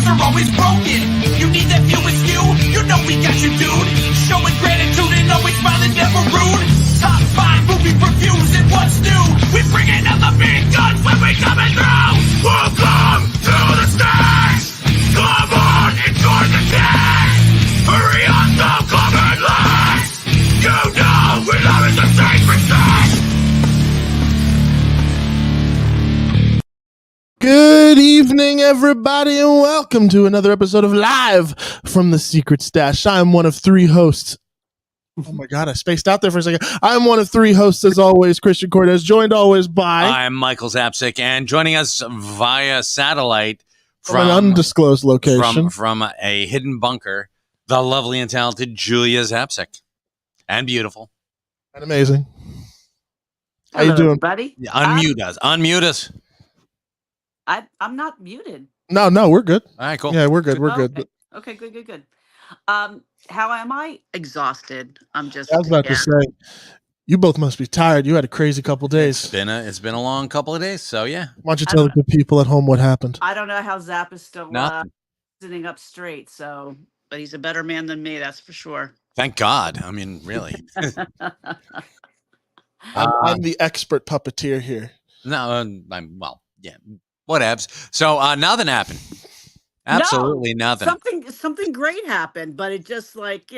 hearts are always broken. You need that view askew? You know we got you, dude. Showing gratitude and always smiling, never rude. Top 5 movie reviews and what's new. We bringing out the big guns when we coming through. Welcome to the stage. Come on, enjoy the day. Hurry up, don't come in late. You know we love it the sacred thing. Good evening, everybody, and welcome to another episode of Live from the Secret Stash. I'm one of 3 hosts. Oh my God, I spaced out there for a second. I'm one of 3 hosts, as always, Christian Cortez, joined always by... I'm Michael Zapsik, and joining us via satellite from an undisclosed location. From a hidden bunker, the lovely and talented Julia Zapsik. And beautiful. And amazing. How Hello, you doing, buddy? Unmute us. Unmute us. I'm not muted. No, we're good. All right, cool. Yeah, we're good. We're good. Okay, good. How am I? Exhausted. I'm just. I was about to say, you both must be tired. You had a crazy couple days. It's been a long couple of days, so yeah. Why don't you tell the people at home what happened? I don't know how Zap is still sitting up straight. So, but he's a better man than me, that's for sure. Thank God. I mean, really. I'm the expert puppeteer here. No, yeah. Whatevs. So nothing happened. Absolutely nothing. Something great happened, but it just like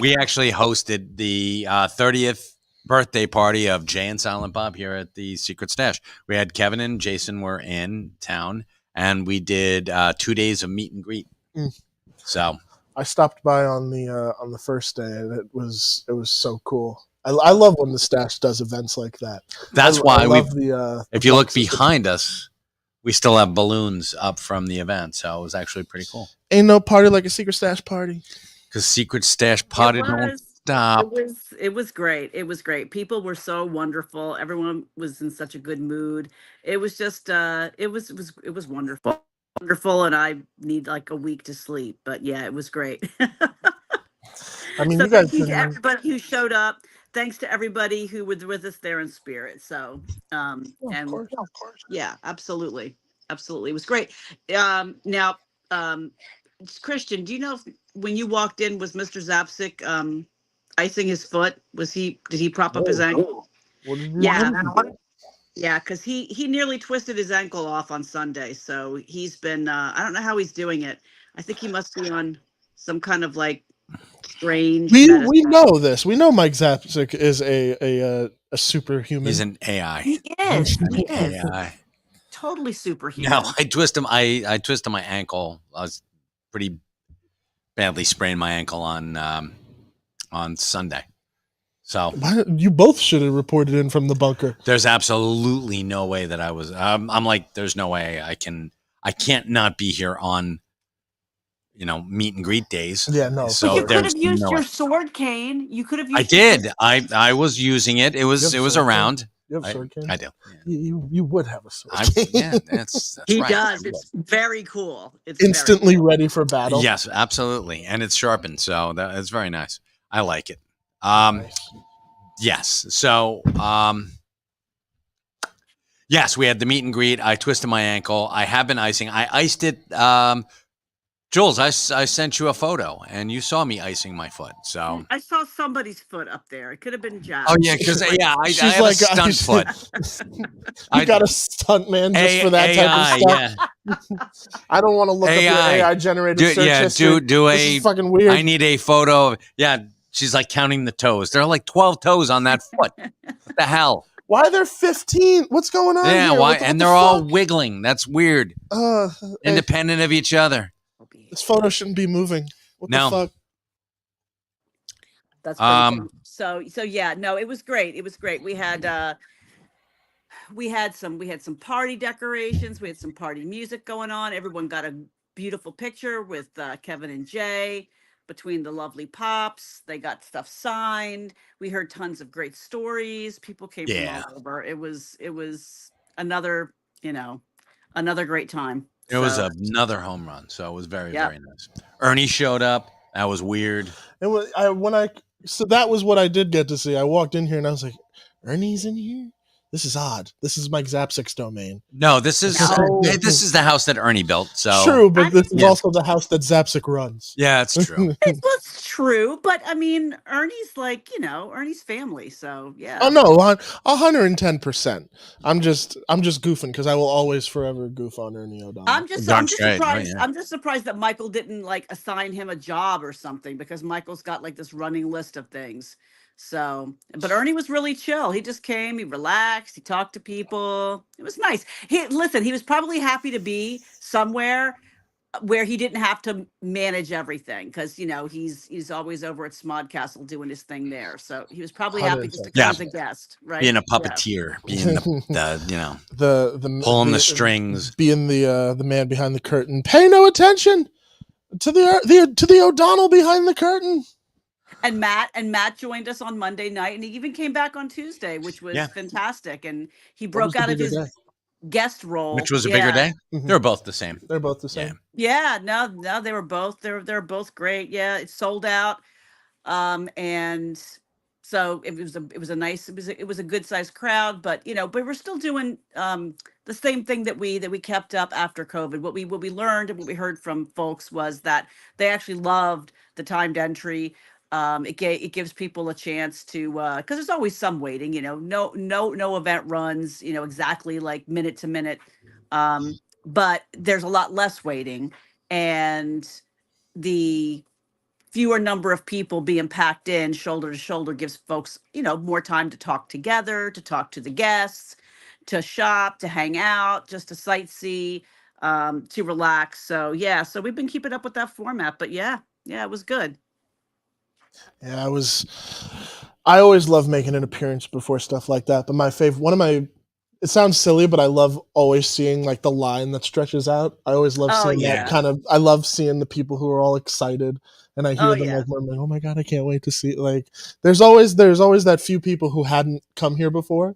we actually hosted the 30th birthday party of Jay and Silent Bob here at the Secret Stash. We had Kevin and Jason were in town, and we did 2 days of meet and greet. So I stopped by on the first day, and it was so cool. I love when the Stash does events like that. That's why if you look behind us, we still have balloons up from the event, so it was actually pretty cool. Ain't no party like a Secret Stash party. Because Secret Stash party don't stop. It was great. It was great. People were so wonderful. Everyone was in such a good mood. It was just it was wonderful. Wonderful, and I need like a week to sleep. But yeah, it was great. I mean, so you guys thank you to everybody who showed up. Thanks to everybody who was with us there in spirit. So, of course. Yeah, absolutely. It was great. Now, Christian, do you know if, when you walked in, was Mr. Zapsik icing his foot? Did he prop up his ankle? Yeah, because he nearly twisted his ankle off on Sunday. So he's been, I don't know how he's doing it. I think he must be on some kind of like strange. We know this. We know Mike Zapsik is a superhuman. He's an AI. He is. AI. Totally superhuman. No, I twisted my ankle. I was pretty badly sprained my ankle on Sunday. So you both should have reported in from the bunker. There's absolutely no way that I was. I'm like, there's no way I can't not be here on, meet and greet days. Yeah, no. So but you could have used your sword cane. You could have used. I did. I was using it. It was around. You have a sword cane? I do. Yeah. You would have a sword cane. Yeah, that's he right. does. It's very cool. It's instantly very cool. ready for battle. Yes, absolutely, and it's sharpened, so it's very nice. I like it. Nice. Yes. So, yes, we had the meet and greet. I twisted my ankle. I have been icing. I iced it. Jules, I sent you a photo, and you saw me icing my foot. So I saw somebody's foot up there. It could have been Jack. Oh yeah, because I have like a stunt foot. You got a stunt man just for that type of stuff. Yeah. I don't want to look up your AI generated search history. This is fucking weird. I need a photo. She's like counting the toes. There are like 12 toes on that foot. What the hell? Why are there 15? What's going on? Yeah, here? why? And they're all wiggling. That's weird. Independent of each other. This photo shouldn't be moving. What the fuck? That's pretty cool. So yeah, no, it was great. It was great. We had some party decorations. We had some party music going on. Everyone got a beautiful picture with Kevin and Jay between the lovely pops. They got stuff signed. We heard tons of great stories. People came from all over. It was another great time. It was another home run, so it was very, very nice. Ernie showed up. That was weird. So that was what I did get to see. I walked in here and I was like, Ernie's in here? this is odd. This is Mike Zapsik's domain. No, this is No. this is the house that Ernie built. So True, but I this is mean- also the house that Zapsik runs. yeah, it's true. It was true, but I mean, Ernie's like, Ernie's family. So yeah. Oh no, 110%. I'm just goofing because I will always forever goof on Ernie O'Donnell. I'm just Darn straight, surprised. right, yeah. I'm just surprised that Michael didn't like assign him a job or something, because Michael's got like this running list of things. So, but Ernie was really chill. He just came, he relaxed, he talked to people. It was nice. He was probably happy to be somewhere where he didn't have to manage everything, because he's always over at Smodcastle doing his thing there. So he was probably happy just to 100%. come Yeah. as a guest, right? Being a Yeah. puppeteer, being the the pulling the strings. being the man behind the curtain. Pay no attention to the O'Donnell behind the curtain. And Matt joined us on Monday night, and he even came back on Tuesday, which was Yeah. fantastic. And he What broke was the out of bigger his day? guest role, Which was a bigger day? Mhm. They were both the same. They're both the same. Yeah. Yeah, no, they were both they're both great. Yeah, it sold out. And so it was a good sized crowd, but but we're still doing the same thing that we kept up after COVID. What we learned and what we heard from folks was that they actually loved the timed entry. It gives people a chance to, because there's always some waiting. No event runs exactly like minute to minute, but there's a lot less waiting, and the fewer number of people being packed in shoulder to shoulder gives folks more time to talk together, to talk to the guests, to shop, to hang out, just to sightsee, to relax. So yeah, so we've been keeping up with that format, but yeah, it was good. Yeah, I always love making an appearance before stuff like that. But it sounds silly, but I love always seeing like the line that stretches out. I always love Oh, seeing yeah. that kind of. I love seeing the people who are all excited, and I hear Oh, them yeah. like murmuring, "Oh my god, I can't wait to see!" Like, there's always that few people who hadn't come here before,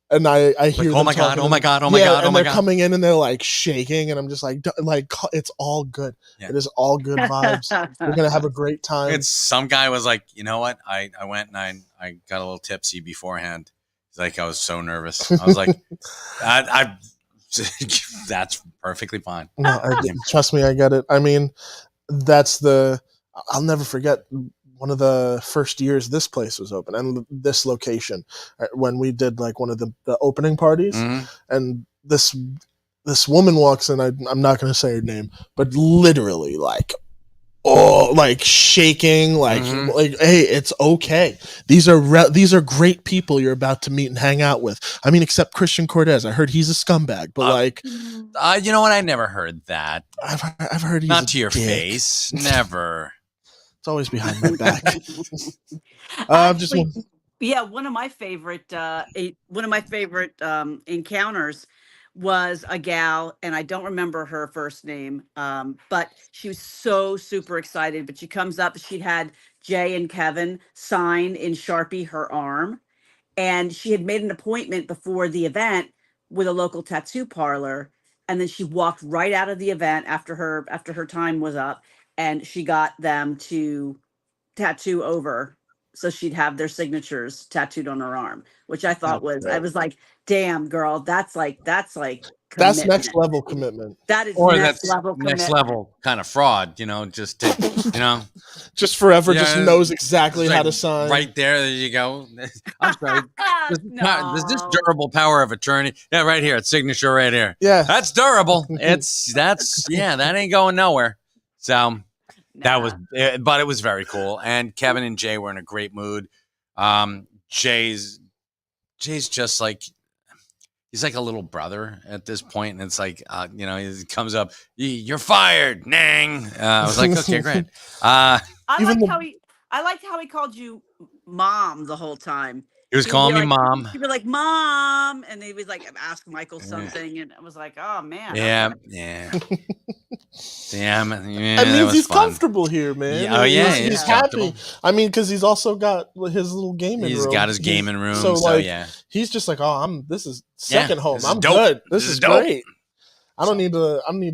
and I hear Like, them oh my god, talking oh my and- god, oh my yeah, god, oh and my they're god. coming in and they're like shaking, and I'm just like, it's all good. Yeah. It is all good vibes. We're gonna have a great time. It's some guy was like, you know what? I went and I got a little tipsy beforehand. He's like, I was so nervous. I was like, I that's perfectly fine. No, trust me, I get it. I mean, I'll never forget one of the first years this place was open and this location when we did like one of the opening parties, Mhm. and this woman walks in. I'm not going to say her name, but literally like shaking, Mhm. like, hey, it's okay. These are great people you're about to meet and hang out with. I mean, except Christian Cortez. I heard he's a scumbag, but like, You know what? I never heard that. I've heard he's Not a to your dick. face. Never. It's always behind my back. Just Actually, yeah, one of my favorite encounters was a gal, and I don't remember her first name, but she was so super excited. But she comes up, she had Jay and Kevin sign in Sharpie her arm, and she had made an appointment before the event with a local tattoo parlor, and then she walked right out of the event after her time was up, and she got them to tattoo over so she'd have their signatures tattooed on her arm, which I thought I was like, damn girl, that's that's commitment. next level commitment. That is Or next that's level next commitment. level kind of fraud, just to, Just forever, just Yeah, knows exactly it's how like to sign. right there you go. I'm sorry. This No. durable power of attorney. Yeah, right here. It's signature right here. Yeah. That's durable. That ain't going nowhere. So that was, but it was very cool. And Kevin and Jay were in a great mood. Jay's just like, he's like a little brother at this point, and it's like, he comes up, you're fired, nang. I was like, okay, great. I Even liked how he called you mom the whole time. He was He'd calling be me like- mom. He'd be like, Mom, and he was like, ask Michael something, and I was like, oh man. Yeah, okay. yeah. Damn. Yeah, That that means was he's fun. comfortable here, man. Yeah, oh, yeah, he's, he's happy. comfortable. I mean, because he's also got his little gaming room. He's got his gaming room. So, So, like, yeah. he's just like, this is Yeah, second home. this is I'm dope. good. This This is is dope. great. I don't need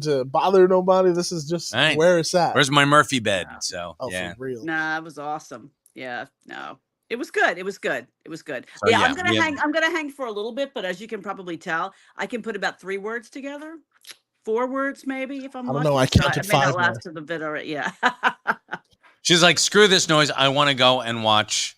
to bother nobody. This is just Right. where it's at. Where's my Murphy bed? So, Oh, yeah. for real. Nah, it was awesome. Yeah, no, It was good. It was good. It was good. So, yeah, yeah, I'm gonna we had- hang. I'm gonna hang for a little bit, but as you can probably tell, I can put about 3 words together, 4 words maybe if I'm I don't lucky. know, I So counted I may not 5 last to the bit already. Yeah. She's like, screw this noise. I want to go and watch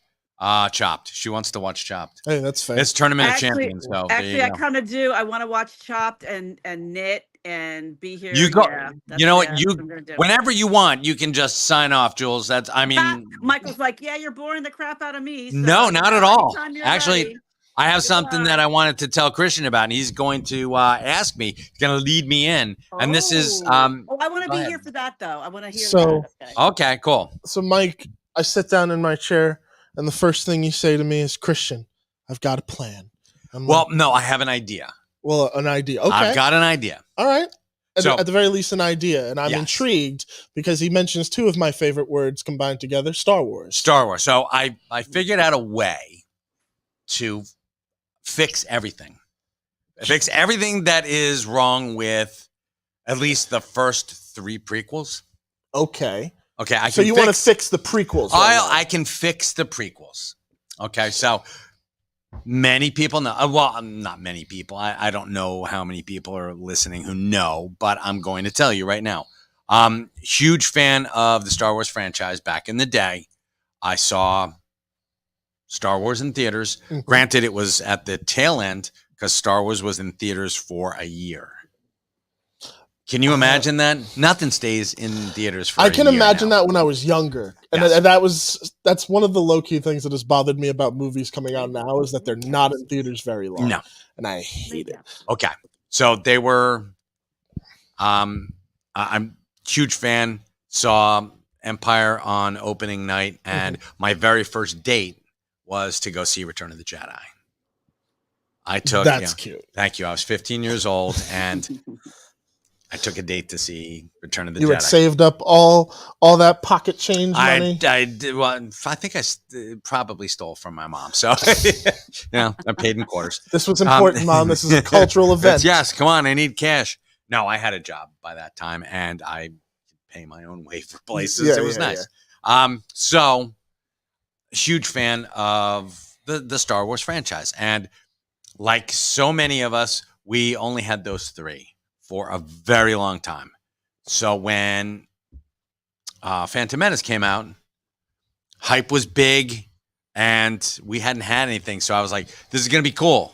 Chopped. She wants to watch Chopped. Hey, that's fair. It's Tournament Actually- of Champions. So there you Actually, I go. kind of do. I want to watch Chopped and knit and be here. You go- Yeah, you know what, that's I'm gonna do. Whenever you want, you can just sign off, Jules. That's, I mean, Michael's like, yeah, you're boring the crap out of me. So, No, not at all. anytime you're Actually, ready. I have something that I wanted to tell Christian about, and he's going to ask me. He's going to lead me in, and this is Oh, I want to go be ahead. here for that though. I want to hear So- that. Okay. okay, cool. So, Mike, I sit down in my chair, and the first thing you say to me is, Christian, I've got a plan. I'm Well, like, no, I have an idea. well, an idea. Okay. I've got an idea. All right. So- At the very least, an idea. And I'm Yes. intrigued because he mentions 2 of my favorite words combined together, Star Wars. Star Wars. So I figured out a way to fix everything. Fix everything that is wrong with at least the first 3 prequels. Okay. Okay, I So can you want to fix the prequels. right now. I can fix the prequels. Okay, so many people know. Well, not many people. I don't know how many people are listening who know, but I'm going to tell you right now. Huge fan of the Star Wars franchise. Back in the day, I saw Star Wars in theaters. Mhm. Granted, it was at the tail end because Star Wars was in theaters for a year. Can you imagine that? Nothing stays in theaters for I a can year imagine now. that when I was younger, and Yes. that's one of the low key things that has bothered me about movies coming out now is that they're not in theaters very long. No. And I hate it. Okay. So they were I'm a huge fan, saw Empire on opening night, and my very first date was to go see Return of the Jedi. I took That's cute. thank you. I was 15 years old and I took a date to see Return of the You Jedi. had saved up all that pocket change money. I did. Well, I think I probably stole from my mom. So, I paid in quarters. This was important, Mom. This is a cultural event. Yes, come on. I need cash. No, I had a job by that time, and I could pay my own way for places. Yeah, It was yeah, nice. So huge fan of the Star Wars franchise, and like so many of us, we only had those 3 for a very long time. So when Phantom Menace came out, hype was big, and we hadn't had anything. So I was like, this is going to be cool.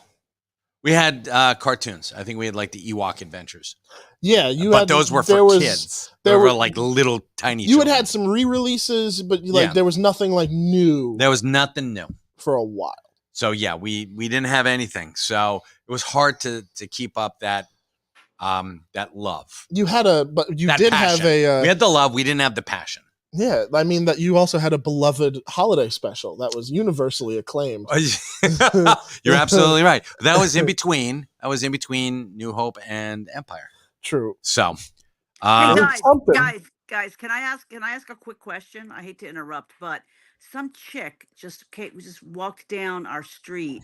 We had cartoons. I think we had like the Ewok Adventures. Yeah, But those were for kids. They there were were- like little tiny You had children. had some re-releases, but Yeah. there was nothing like new There was nothing new. for a while. So yeah, we didn't have anything. So it was hard to keep up that love. You had but you That did passion. have a We had the love, we didn't have the passion. yeah. I mean that you also had a beloved holiday special that was universally acclaimed. You're absolutely right. That was in between. That was in between New Hope and Empire. True. So Hey Um, something. guys, can I ask a quick question? I hate to interrupt, but some chick just walked down our street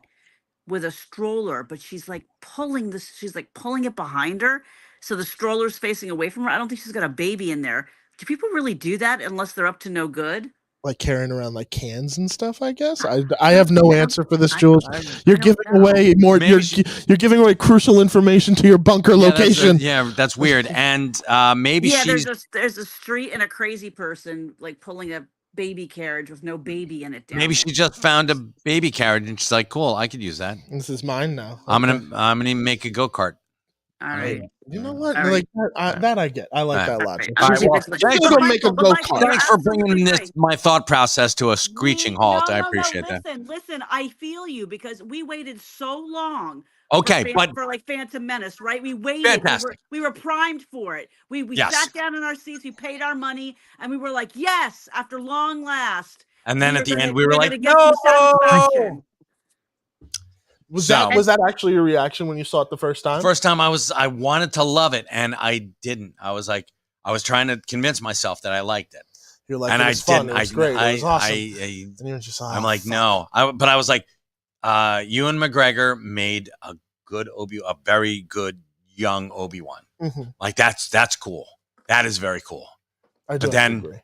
with a stroller, but she's like pulling it behind her, so the stroller's facing away from her. I don't think she's got a baby in there. Do people really do that unless they're up to no good? Like carrying around like cans and stuff. I guess I have no answer for this, I- Jules. You're I giving don't know. away more. Maybe You're giving away crucial information to your bunker location. That's weird. And maybe Yeah, she's there's a street and a crazy person like pulling a baby carriage with no baby in it. Down maybe there. she just found a baby carriage and she's like, cool, I could use that. This is mine now. I'm Okay. gonna make a go-kart. All right. You know what? All right. Like that I get. I like All that right. logic. All right, She's well, gonna- thanks she's for- gonna make a Michael, go-kart. you're Thanks for absolutely bringing this right. my thought process to a screeching halt. I appreciate that. Listen, I feel you because we waited so long. Okay, but for like Phantom Menace, right? We waited. Fantastic. We were primed for it. We Yes. sat down in our seats. We paid our money, and we were like, yes, after long last. and then at the end we were we're like, gonna get some satisfaction. Was So- that actually your reaction when you saw it the first time? First time I wanted to love it and I didn't. I was trying to convince myself that I liked it. You're like, and it I was fun. didn't. It was great. It was awesome. I and you're just, I'm "Oh, like, fuck." no. But I was like, Ewan McGregor made a very good young Obi-Wan. Mhm. Like that's cool. That is very cool. I do then- agree.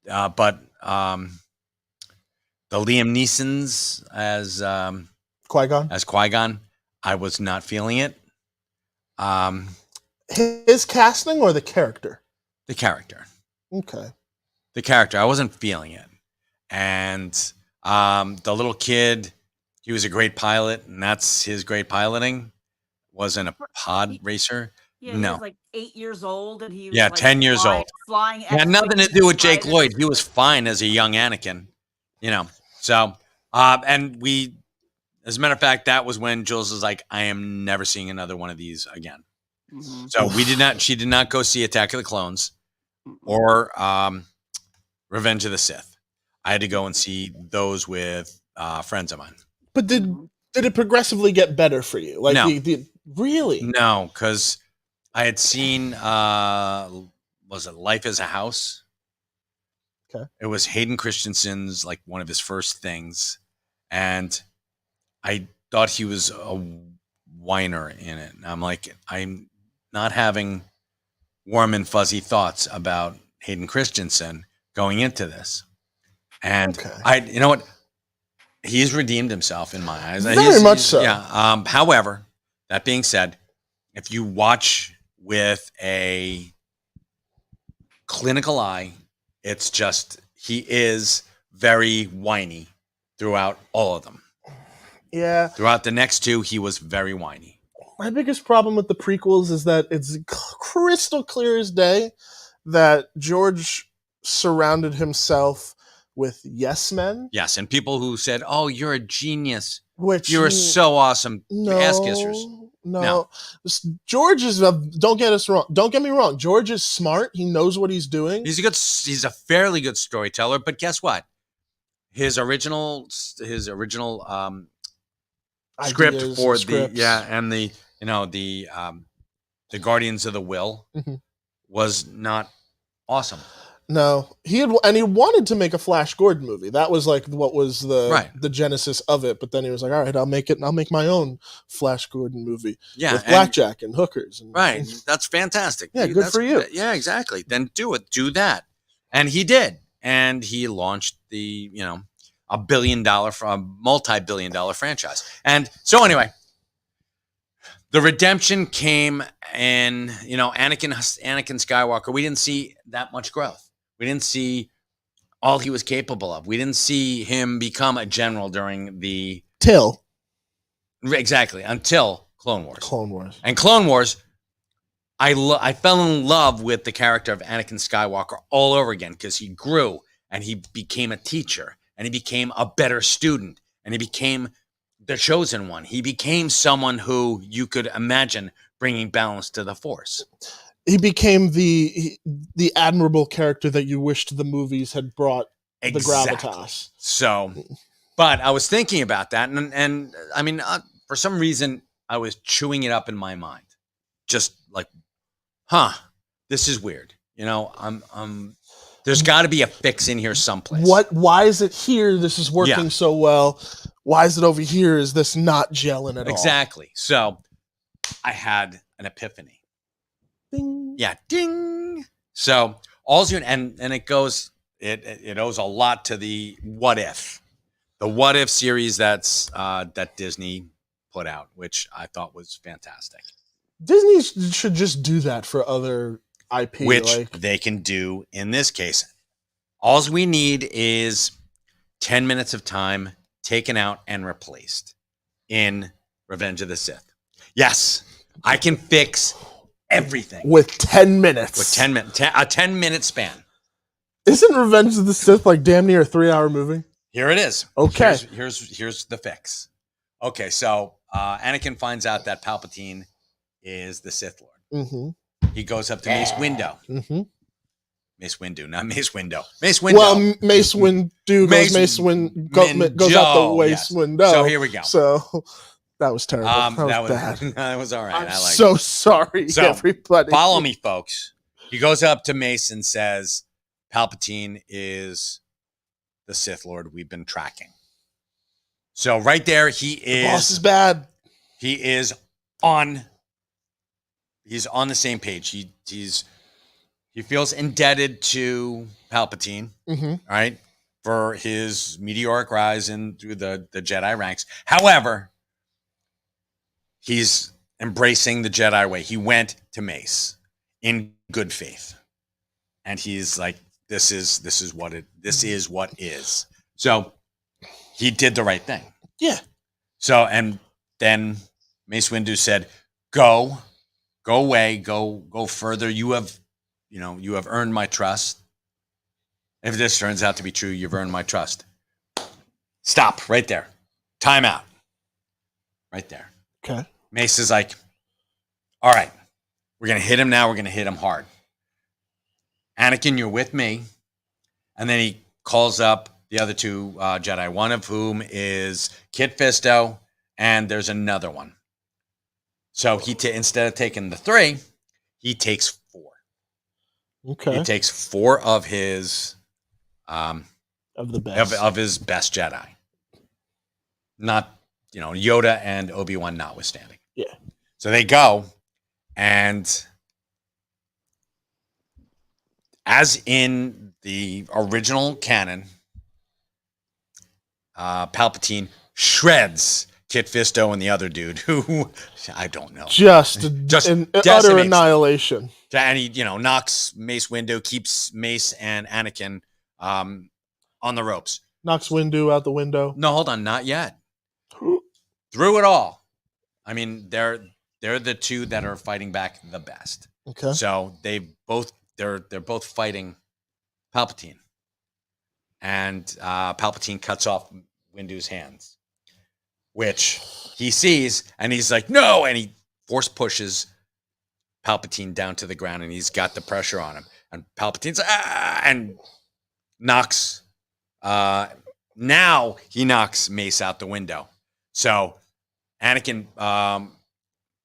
But The Liam Neeson's Qui-Gon. as Qui-Gon, I was not feeling it. His casting or the character? The character. Okay. The character. I wasn't feeling it. And the little kid, he was a great pilot, and that's his great piloting. Wasn't a pod racer. Yeah, he No. was like 8 years old, and he was Yeah, like 10 years old. Flying. It had nothing to X-Wing do with Jake fighters. Lloyd. He was fine as a young Anakin, So, and we, as a matter of fact, that was when Jules was like, I am never seeing another one of these again. Mhm. So she did not go see Attack of the Clones or Revenge of the Sith. I had to go and see those with friends of mine. But did it progressively get better for you? Like, No. really? No, because I had seen, was it Life as a House? Okay. It was Hayden Christensen's, like, one of his first things. And I thought he was a whiner in it. And I'm like, I'm not having warm and fuzzy thoughts about Hayden Christensen going into this. And Okay. you know what? He's redeemed himself in my eyes. Very much so. Yeah. However, that being said, if you watch with a clinical eye, it's just he is very whiny throughout all of them. Yeah. Throughout the next two, he was very whiny. My biggest problem with the prequels is that it's crystal clear as day that George surrounded himself with yes men, Yes, and people who said, "Oh, you're a genius. which You are so awesome." no, Ass kissers. No. George is don't get us wrong. Don't get me wrong. George is smart. He knows what he's doing. He's a fairly good storyteller, but guess what? His original Ideas, script for scripts. the Guardians of the Will Mhm. was not awesome. No, he wanted to make a Flash Gordon movie. That was like what was the genesis of it. But then he was like, "All right, I'll make it. And I'll make my own Flash Gordon movie Yeah, with and- blackjack and hookers." And, right. That's fantastic. Yeah, good for you. Yeah, exactly. Then do it. Do that. And he did. And he launched the, a multi-billion-dollar franchise. And so anyway, the redemption came in, Anakin Skywalker. We didn't see that much growth. We didn't see all he was capable of. We didn't see him become a general during until Clone Wars. Clone Wars. And Clone Wars, I fell in love with the character of Anakin Skywalker all over again because he grew and he became a teacher and he became a better student and he became the chosen one. He became someone who you could imagine bringing balance to the Force. He became the admirable character that you wished the movies had brought the gravitas. So, but I was thinking about that, and I mean, for some reason, I was chewing it up in my mind, just like, this is weird. There's got to be a fix in here someplace. Why is it here? This is working so well. Why is it over here? Is this not gelling at all? Exactly. So, I had an epiphany. Ding. Yeah, ding. So and it goes. It owes a lot to the What If series that Disney put out, which I thought was fantastic. Disney should just do that for other IP, which they can do in this case. All we need is 10 minutes of time taken out and replaced in Revenge of the Sith. Yes, I can fix everything with 10 minutes. With 10 minutes, a 10-minute span. Isn't Revenge of the Sith like damn near a 3-hour movie? Here it is. Okay. Here's the fix. Okay, so Anakin finds out that Palpatine is the Sith Lord. Mm-hmm. He goes up to Mace Windu. Mm-hmm. Mace Windu, not Mace Windu. Mace Windu. Well, Mace Windu goes goes out the waste window. So here we go. So that was terrible. That was bad. That was all right. I'm so sorry, everybody. Follow me, folks. He goes up to Mace and says, Palpatine is the Sith Lord we've been tracking. So right there, the boss is bad. He is on the same page. He feels indebted to Palpatine, mm-hmm. right? for his meteoric rise in through the Jedi ranks. However, he's embracing the Jedi way. He went to Mace in good faith, and he's like, "This is what is." So he did the right thing. Yeah. So and then Mace Windu said, "Go away, go further. You have earned my trust. If this turns out to be true, you've earned my trust." Stop right there. Time out. Right there. Okay. Mace is like, "All right, we're going to hit him now. We're going to hit him hard. Anakin, you're with me." And then he calls up the other two Jedi, one of whom is Kit Fisto, and there's another one. So instead of taking the 3, he takes 4. Okay. He takes 4 of his Of the best. of his best Jedi. Not, Yoda and Obi-Wan notwithstanding. Yeah. So they go, and as in the original canon, Palpatine shreds Kit Fisto and the other dude, who I don't know. Just an utter decimates. annihilation. And he, knocks Mace Windu, keeps Mace and Anakin on the ropes. Knocks Windu out the window. No, hold on, not yet. Through it all. I mean, they're the two that are fighting back the best. Okay. So they're both fighting Palpatine. And Palpatine cuts off Windu's hands, which he sees, and he's like, "No!" And he force pushes Palpatine down to the ground, and he's got the pressure on him. And Palpatine's and knocks. Now he knocks Mace out the window. So Anakin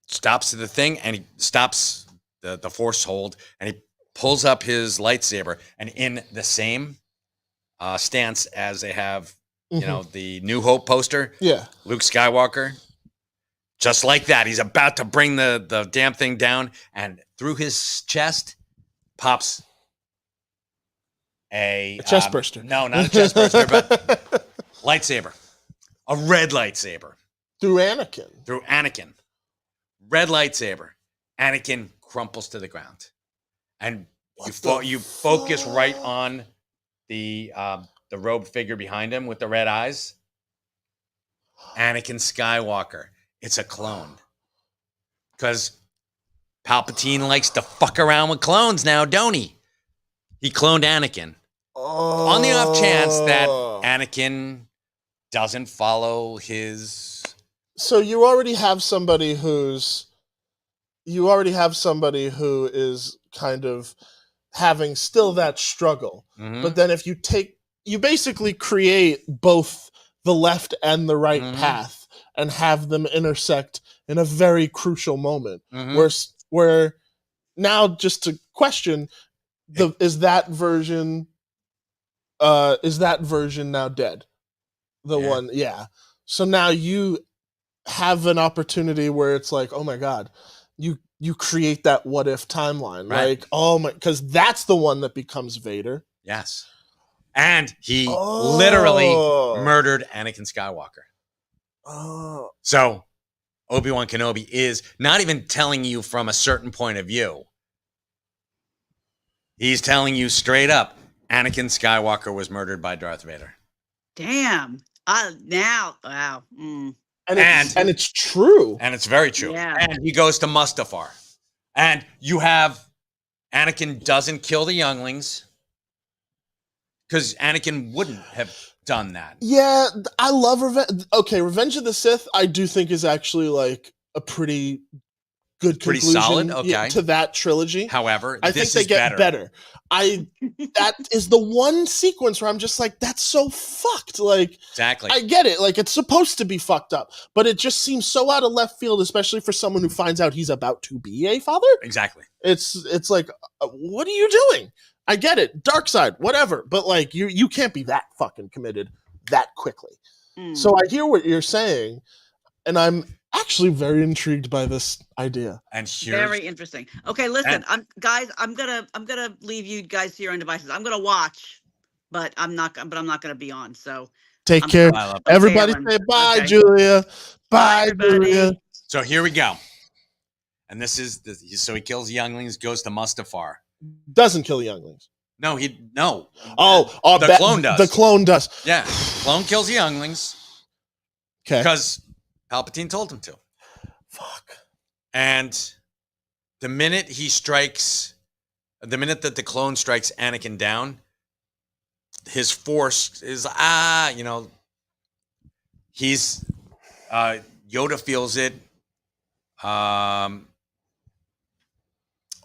stops the thing, and he stops the force hold, and he pulls up his lightsaber, and in the same stance as they have, the New Hope poster, Yeah. Luke Skywalker, just like that, he's about to bring the damn thing down, and through his chest pops a chest burster. No, not a chest burster, but lightsaber, a red lightsaber. Through Anakin. Through Anakin, red lightsaber. Anakin crumples to the ground, and you focus right on the robed figure behind him with the red eyes. Anakin Skywalker. It's a clone. Because Palpatine likes to fuck around with clones now, don't he? He cloned Anakin. On the off chance that Anakin doesn't follow his... So you already have somebody who is kind of having still that struggle. Mhm. But then if you basically create both the left and the right Mhm. path and have them intersect in a very crucial moment Mhm. where now, just to question, is that version now dead? The Yeah. one, yeah. So now you have an opportunity where it's like, oh my God, you create that what if timeline. Right. Like, oh my, because that's the one that becomes Vader. Yes. And he literally Oh. murdered Anakin Skywalker. Oh. So Obi-Wan Kenobi is not even telling you from a certain point of view. He's telling you straight up, Anakin Skywalker was murdered by Darth Vader. Damn. Wow. And it's true. And it's very true. Yeah. And he goes to Mustafar. And you have Anakin doesn't kill the younglings because Anakin wouldn't have done that. Yeah, I love Revenge. Okay, Revenge of the Sith, I do think is actually like a pretty good Pretty conclusion solid, okay. to that trilogy. However, I think this they is get better. That is the one sequence where I'm just like, that's so fucked. Like, Exactly. I get it. Like, it's supposed to be fucked up, but it just seems so out of left field, especially for someone who finds out he's about to be a father. Exactly. It's like, what are you doing? I get it, dark side, whatever, but like, you can't be that fucking committed that quickly. So I hear what you're saying, and I'm actually very intrigued by this idea. And Very interesting. Okay, listen, I'm gonna leave you guys to your own devices. I'm gonna watch but I'm not going to be on. So Take I'm care. I love it. Everybody failing. say bye, Okay. Julia. Bye, everybody. Julia. So here we go. And this is so he kills younglings, goes to Mustafar. Doesn't kill younglings. No, no. The clone does. The clone does. Yeah, clone kills younglings Okay. because Palpatine told him to. Fuck. And the minute that the clone strikes Anakin down, his force is he's Yoda feels it.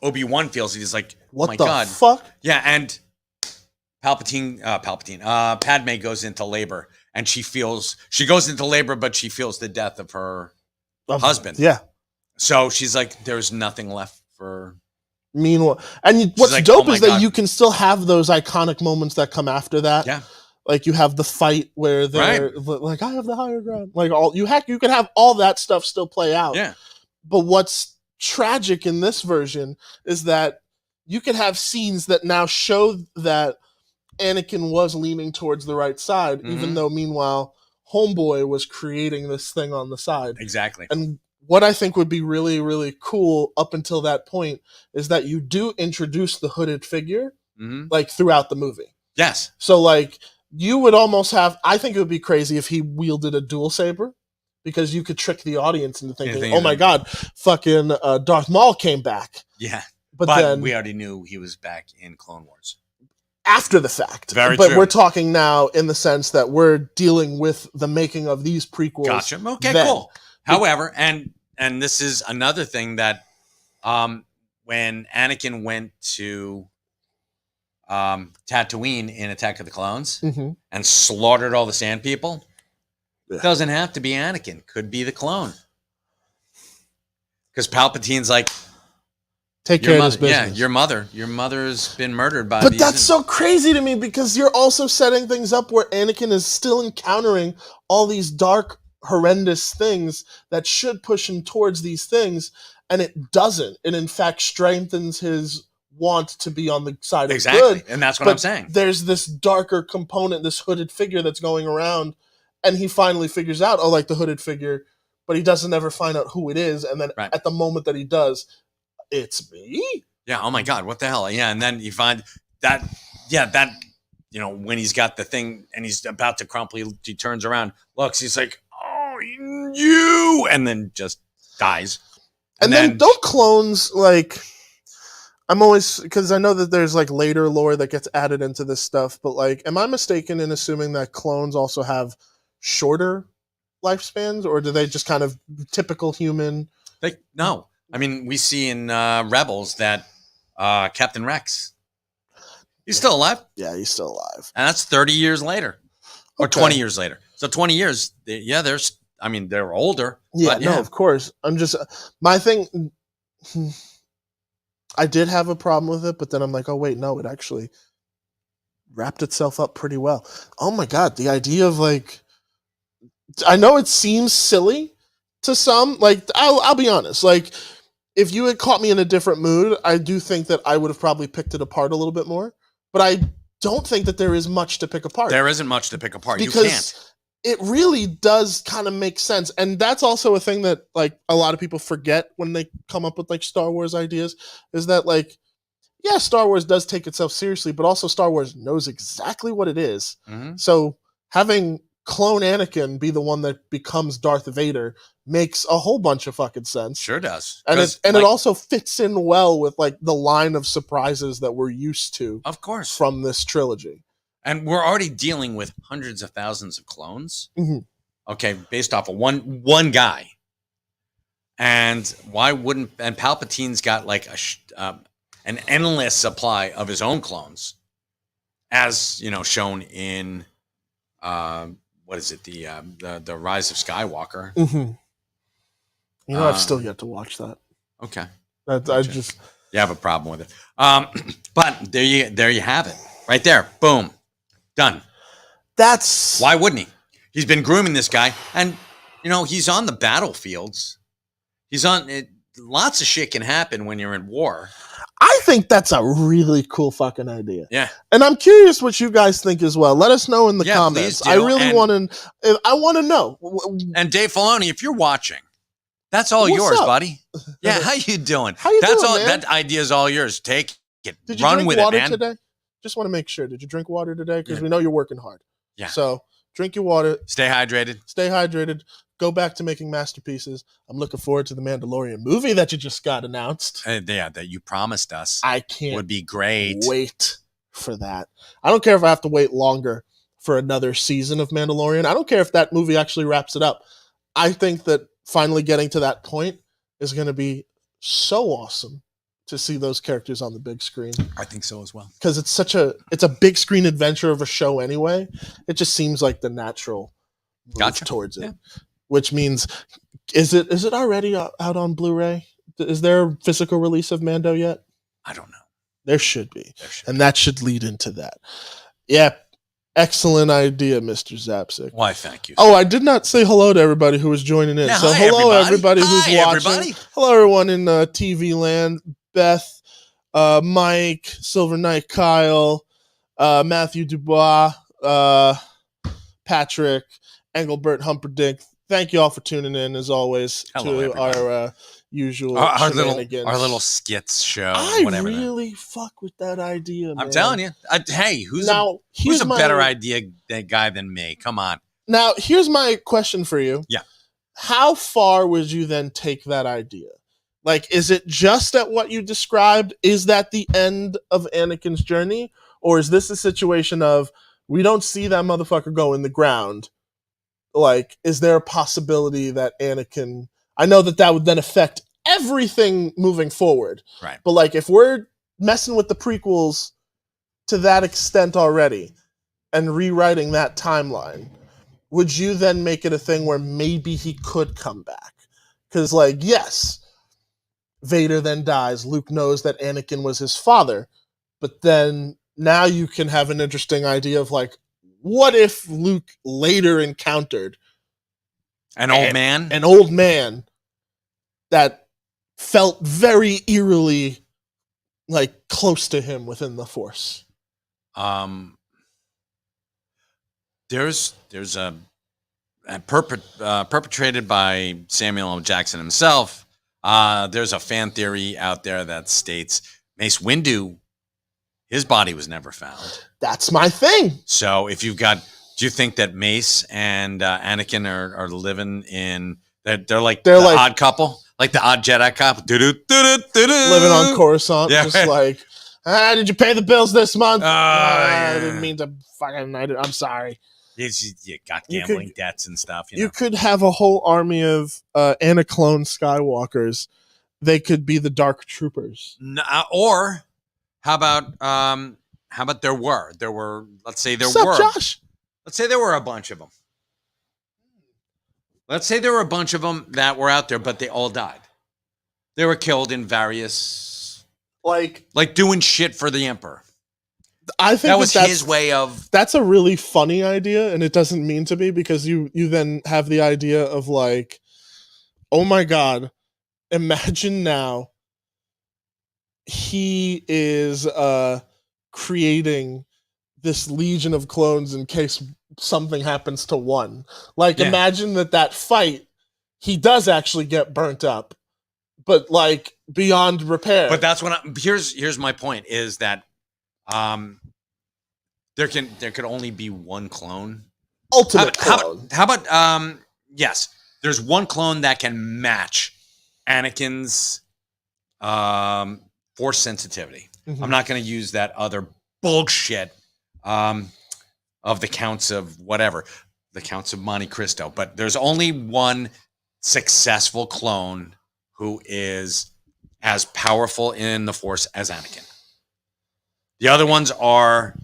Obi-Wan feels it. He's like, What oh my the God. fuck? Yeah, and Padme goes into labor, and she goes into labor, but she feels the death of her husband. Yeah. So she's like, there's nothing left for. Meanwhile, and what's like, dope oh my is that God. you can still have those iconic moments that come after that. Yeah. Like you have the fight where they're like, I have the higher ground. Like you can have all that stuff still play out. Yeah. But what's tragic in this version is that you can have scenes that now show that Anakin was leaning towards the right side, even though meanwhile Homeboy was creating this thing on the side. Exactly. And what I think would be really, really cool up until that point is that you do introduce the hooded figure like throughout the movie. Yes. So like you would almost have, I think it would be crazy if he wielded a dual saber, because you could trick the audience into thinking, oh my God, fucking Darth Maul came back. Yeah. But But then we already knew he was back in Clone Wars. after the fact. Very but true. we're talking now in the sense that we're dealing with the making of these prequels. Gotcha. Okay, then. cool. However, and this is another thing that when Anakin went to Tatooine in Attack of the Clones Mhm. and slaughtered all the Sand People, Yeah. doesn't have to be Anakin. Could be the clone. Because Palpatine's like, Take care your of this mother, business. your mother's been murdered by But these. that's so crazy to me because you're also setting things up where Anakin is still encountering all these dark, horrendous things that should push him towards these things, and it doesn't. It in fact strengthens his want to be on the side of exactly, good. and that's what But I'm saying. there's this darker component, this hooded figure that's going around, and he finally figures out, oh, like the hooded figure, but he doesn't ever find out who it is, and then Right. at the moment that he does, it's me. Yeah. Oh my God. What the hell? Yeah. And then you find that. Yeah. That. When he's got the thing and he's about to crumple, he turns around, looks. He's like, "Oh, you!" and then just dies. And then don't clones like? I'm always, because I know that there's like later lore that gets added into this stuff, but like, am I mistaken in assuming that clones also have shorter lifespans, or do they just kind of typical human? No. I mean, we see in Rebels that Captain Rex, he's still alive, Yeah, he's still alive. and that's 30 years later, or Okay. 20 years later. So 20 years. There's. I mean, they're older. Yeah, but no, of course. I'm just my thing. I did have a problem with it, but then I'm like, oh wait, no, it actually wrapped itself up pretty well. Oh my God, the idea of like, I know it seems silly to some. Like, I'll be honest. Like, if you had caught me in a different mood, I do think that I would have probably picked it apart a little bit more. But I don't think that there is much to pick apart. There isn't much to pick apart. You Because can't. it really does kind of make sense. And that's also a thing that like a lot of people forget when they come up with like Star Wars ideas, is that like, yeah, Star Wars does take itself seriously, but also Star Wars knows exactly what it is. Mhm. So having clone Anakin be the one that becomes Darth Vader makes a whole bunch of fucking sense. Sure does. And 'Cause, it like, also fits in well with like the line of surprises that we're used to of course. from this trilogy. And we're already dealing with hundreds of thousands of clones. Mhm. Okay, based off of one guy. And why wouldn't? And Palpatine's got like an endless supply of his own clones, as shown in what is it? The Rise of Skywalker. Mm-hmm. You know, I've Uh, still yet to watch that. Okay, I Gotcha. just you have a problem with it. But there you have it, right there. Boom, done. that's Why wouldn't he? He's been grooming this guy, and he's on the battlefields. He's on it. Lots of shit can happen when you're in war. I I think that's a really cool fucking idea. Yeah. And I'm curious what you guys think as well. Let us know in the Yeah, comments. please do. I really And- want to. I want to know. And Dave Filoni, if you're watching, that's all What's yours, up? buddy. Yeah, how you doing? How you That's doing, all. man? That idea is all yours. Take it. Did you Run drink with water it, man. today? Just want to make sure. Did you drink water today? Because Yeah. we know you're working hard. Yeah. So drink your water. Stay hydrated. Stay hydrated. Go back to making masterpieces. I'm looking forward to the Mandalorian movie that you just got announced. Yeah, that you promised us I can't would be great. wait for that. I don't care if I have to wait longer for another season of Mandalorian. I don't care if that movie actually wraps it up. I think that finally getting to that point is going to be so awesome to see those characters on the big screen, I think so as well. because it's a big screen adventure of a show anyway. It just seems like the natural move Gotcha. towards it. Yeah. Which means, is it already out on Blu-ray? Is there a physical release of Mando yet? I don't know. There should be. There should And that should lead into that. Yeah. Excellent idea, Mr. Zapsik. Why, thank you. Oh, I did not say hello to everybody who was joining in. Yeah, So hi, hello, everybody who's Hi, watching. everybody. Hello, everyone in TV land. Beth, Mike, Silver Knight, Kyle, Matthew Dubois, Patrick, Engelbert Humperdinck. Thank you all for tuning in, as always, Hello, to everybody. our usual Our shenanigans. little skits show. I whatever. that- really fuck with that idea, man. I'm telling you. Hey, who's Now, who's a my- better idea guy than me? Come on. Now, here's my question for you. Yeah. How far would you then take that idea? Like, is it just at what you described? Is that the end of Anakin's journey? Or is this a situation of, we don't see that motherfucker go in the ground? Like, is there a possibility that Anakin... I know that would then affect everything moving forward. Right. But, like, if we're messing with the prequels to that extent already and rewriting that timeline, would you then make it a thing where maybe he could come back? Because, like, yes, Vader then dies. Luke knows that Anakin was his father. But then now you can have an interesting idea of, like, what if Luke later encountered An old man? an old man that felt very eerily, like, close to him within the Force? There's a perpetrated by Samuel L. Jackson himself. There's a fan theory out there that states Mace Windu, his body was never found. That's my thing. So if you've got, do you think that Mace and Anakin are living in? They're like They're the like- odd couple, like the odd Jedi couple, living Living on Coruscant, Yeah. just like, did you pay the bills this month? I yeah. didn't mean to fucking. I'm sorry. You got You gambling could- debts and stuff. You You know. could have a whole army of Anaclone Skywalkers. They could be the Dark Troopers. Or how about there were let's say there What's up, were Josh? let's say there were a bunch of them. Let's say there were a bunch of them that were out there, but they all died. They were killed in various, Like, doing shit for the Emperor. I think That was that's, his way of. That's a really funny idea, and it doesn't mean to be, because you then have the idea of, like, oh my god, imagine now he is creating this legion of clones in case something happens to one. Like, Yeah. imagine that fight, he does actually get burnt up, but, like, beyond repair. But that's when here's my point is that there could only be one clone. Ultimate clone. How about yes, there's one clone that can match Anakin's force sensitivity. Mhm. I'm not going to use that other bullshit of the Counts of whatever, the Counts of Monte Cristo. But there's only one successful clone who is as powerful in the Force as Anakin. The other ones are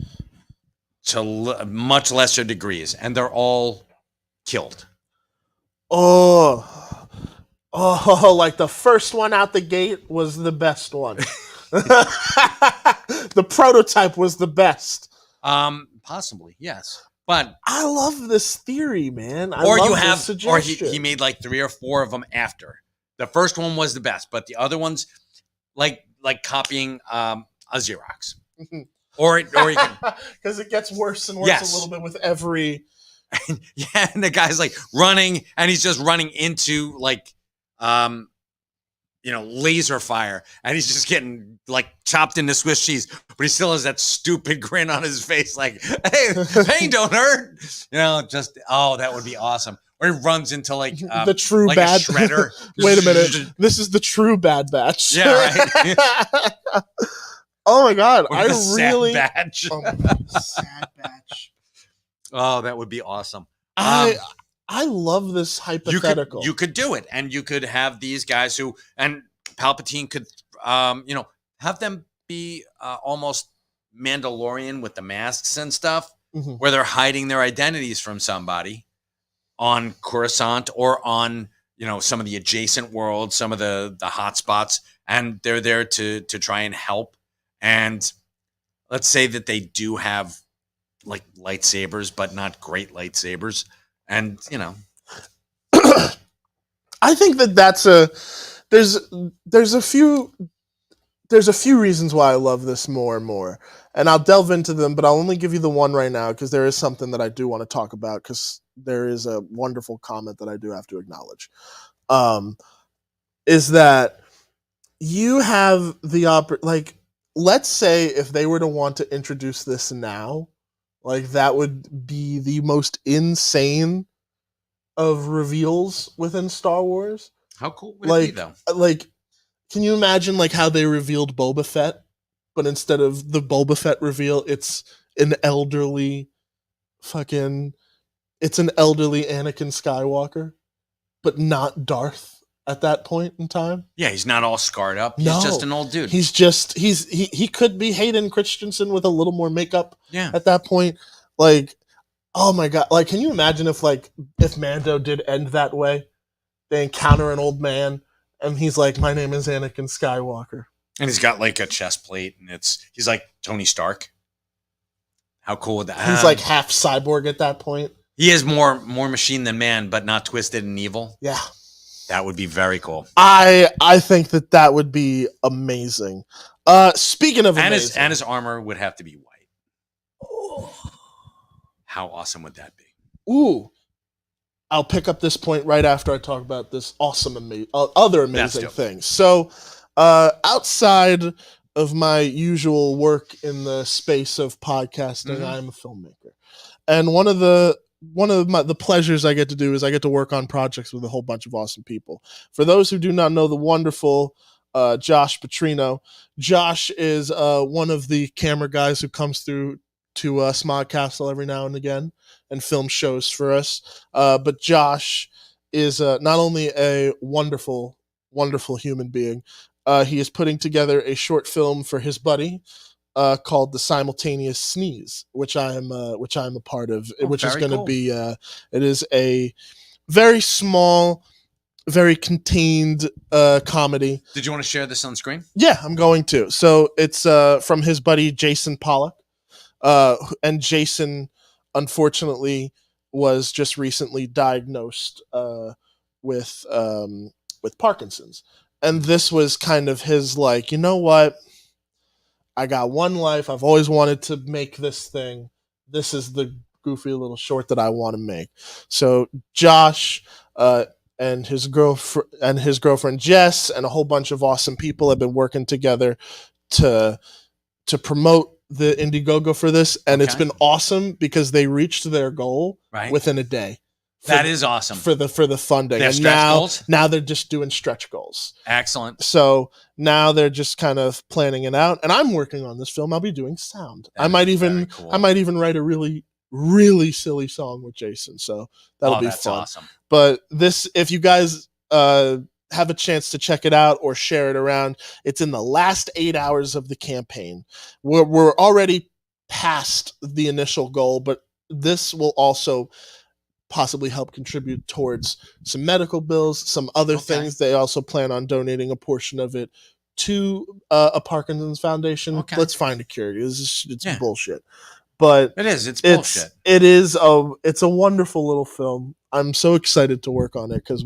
to much lesser degrees, and they're all killed. Oh, like the first one out the gate was the best one. The prototype was the best. Possibly, yes. But I love this theory, man. I or love you this have, or suggestion. he made like 3 or 4 of them after. The first one was the best, but the other ones, like like copying a Xerox, Mhm. or you can because it gets worse and worse Yes. a little bit with every. yeah, and the guy's like running, and he's just running into like laser fire, and he's just getting like chopped into Swiss cheese, but he still has that stupid grin on his face, like, hey, pain don't hurt. That would be awesome. Or he runs into like The true like bad a shredder. Wait a minute. This is the true Bad Batch. Yeah, right. Oh my god. Or I the sad really batch. Oh my God, Sad Batch. Oh, that would be awesome. I love this hypothetical. You could do it, and you could have these guys who, and Palpatine could, have them be almost Mandalorian with the masks and stuff, Mhm. where they're hiding their identities from somebody on Coruscant or on some of the adjacent worlds, some of the hot spots, and they're there to try and help. And let's say that they do have like lightsabers, but not great lightsabers, and I think there's a few reasons why I love this more and more, and I'll delve into them, but I'll only give you the one right now because there is something that I do want to talk about because there is a wonderful comment that I do have to acknowledge. Is that you have the let's say if they were to want to introduce this now, like that would be the most insane of reveals within Star Wars. how cool would it be though? Like, can you imagine like how they revealed Boba Fett, but instead of the Boba Fett reveal, it's an elderly Anakin Skywalker, but not Darth at that point in time. Yeah, he's not all scarred up. He's No. just an old dude. He could be Hayden Christensen with a little more makeup yeah. at that point. Like, oh my god! Like, can you imagine if Mando did end that way? They encounter an old man, and he's like, "My name is Anakin Skywalker," And he's got like a chest plate, and he's like Tony Stark. How cool would that? he's like half cyborg at that point. He is more machine than man, but not twisted and evil. Yeah, That would be very cool. I think that would be amazing. Speaking of And amazing, his armor would have to be white. How awesome would that be? ooh, I'll pick up this point right after I talk about this awesome, other amazing dope. things. So, outside of my usual work in the space of podcasting, Mhm. I'm a filmmaker, and one of the pleasures I get to do is I get to work on projects with a whole bunch of awesome people. For those who do not know the wonderful Josh Petrino, Josh is one of the camera guys who comes through to Smog Castle every now and again and film shows for us. But Josh is not only a wonderful, wonderful human being, he is putting together a short film for his buddy called The Simultaneous Sneeze, which I am a part of, which is very going to cool. be it is a very small, very contained comedy. Did you want to share this on screen? Yeah, I'm going to. So it's from his buddy Jason Pollock, and Jason, unfortunately, was just recently diagnosed with Parkinson's, and this was kind of his like, you know what? I got one life. I've always wanted to make this thing. This is the goofy little short that I want to make. So Josh and his girlfriend Jess and a whole bunch of awesome people have been working together to promote the Indiegogo for this, and it's Okay. been awesome because they reached their goal Right. within a day. That is awesome. for the funding. They have And stretch goals? now they're just doing stretch goals. Excellent. So now they're just kind of planning it out, and I'm working on this film. I'll be doing sound. That I might is very even cool. write a really, really silly song with Jason. So that'll be that's fun. awesome. But this, if you guys have a chance to check it out or share it around, it's in the last 8 hours of the campaign. We're already past the initial goal, but this will also possibly help contribute towards some medical bills, some other Okay. things. They also plan on donating a portion of it to a Parkinson's Foundation. Okay. Let's find a cure. It's Yeah. bullshit. But It is. It's bullshit. it's a wonderful little film. I'm so excited to work on it because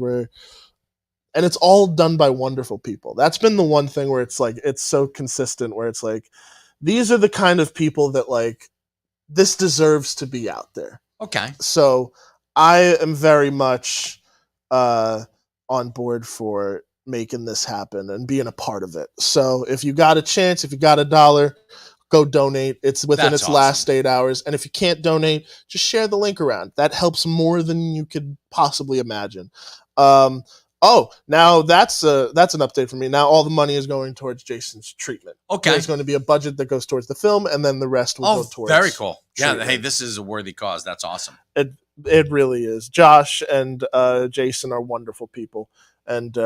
and it's all done by wonderful people. That's been the one thing where it's like it's so consistent, where it's like these are the kind of people that like this deserves to be out there. Okay. So I am very much on board for making this happen and being a part of it. So if you got a chance, if you got $1, go donate. It's within That's its last 8 hours. And if you can't donate, just share the link around. That helps more than you could possibly imagine. Now that's an update for me. Now all the money is going towards Jason's treatment. Okay. There's going to be a budget that goes towards the film, and then the rest will go towards. Very cool. Yeah. treatment. Hey, this is a worthy cause. That's awesome. It really is. Josh and Jason are wonderful people, and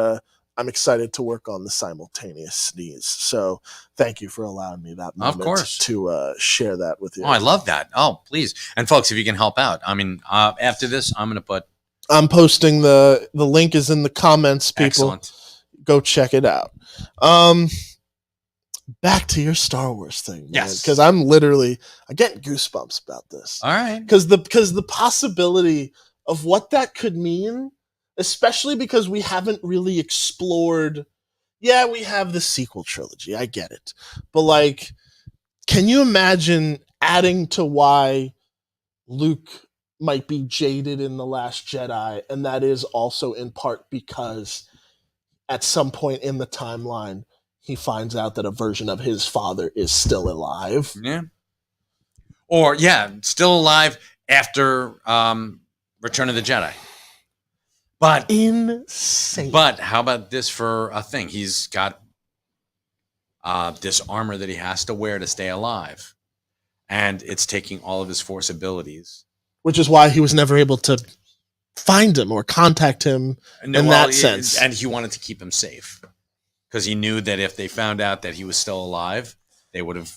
I'm excited to work on the simultaneous sneeze. So thank you for allowing me that moment Of course. to share that with you. Oh, I love that. Oh, please. And folks, if you can help out, I mean, after this, I'm going to put. I'm posting the link is in the comments, people. Excellent. Go check it out. Back to your Star Wars thing, man. Yes. Because I'm getting goosebumps about this. All right. Because the possibility of what that could mean, especially because we haven't really explored. Yeah, we have the sequel trilogy. I get it, but like, can you imagine adding to why Luke might be jaded in The Last Jedi, and that is also in part because at some point in the timeline he finds out that a version of his father is still alive. Yeah. Or, yeah, still alive after Return of the Jedi. But Insane. But how about this for a thing? He's got this armor that he has to wear to stay alive. And it's taking all of his Force abilities. Which is why he was never able to find him or contact him that sense. And he wanted to keep him safe. Because he knew that if they found out that he was still alive, they would have,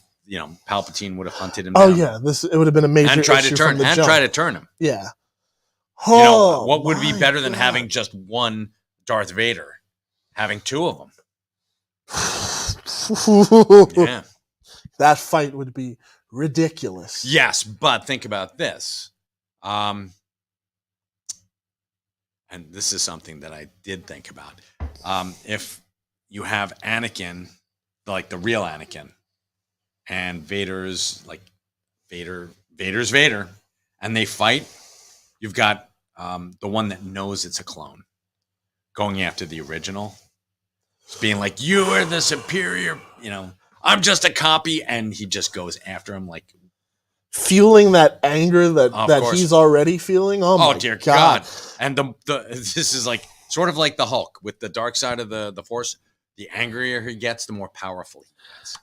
Palpatine would have hunted him down. Oh, yeah. It would have been a major try issue to turn from the jump. try to turn him. Yeah. What would be my better than God. having just one Darth Vader? Having two of them. Yeah. That fight would be ridiculous. Yes, but think about this. And this is something that I did think about. If you have Anakin, like the real Anakin, and Vader's Vader, and they fight, you've got the one that knows it's a clone going after the original, being like, you are the superior, I'm just a copy, and he just goes after him like Fueling that anger that course. he's already feeling. Oh my dear God. And this is like sort of like the Hulk with the dark side of the Force. The angrier he gets, the more powerful he gets.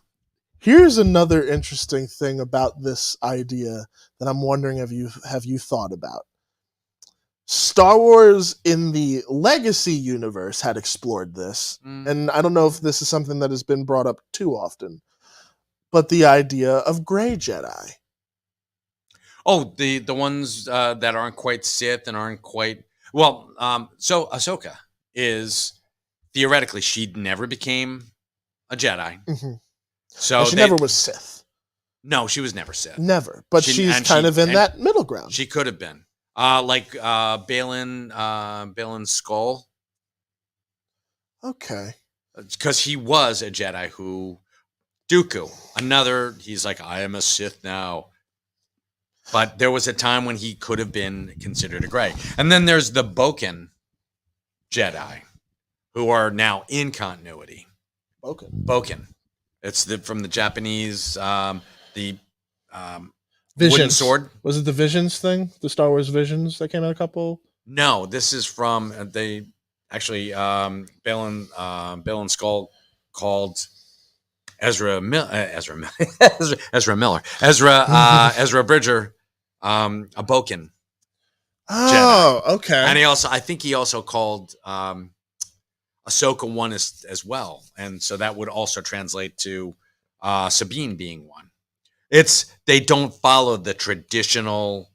Here's another interesting thing about this idea that I'm wondering have you thought about. Star Wars in the Legacy universe had explored this, and I don't know if this is something that has been brought up too often, but the idea of gray Jedi. Oh, the ones that aren't quite Sith and aren't quite well. So Ahsoka is theoretically she never became a Jedi. Mm-hmm. So she never was Sith. No, she was never Sith. Never, but she's kind of in that middle ground. She could have been like Balin's Skull. Okay, because he was a Jedi who Dooku, he's like, I am a Sith now. But there was a time when he could have been considered a gray. And then there's the Boken Jedi, who are now in continuity. Boken. It's from the Japanese, the wooden sword. Was it the Visions thing? The Star Wars Visions that came out a couple? No, this is from, Balin Skull called Ezra Bridger, a Boken. Oh, Jedi. okay. And I think he also called Ahsoka one as well, and so that would also translate to Sabine being one. They don't follow the traditional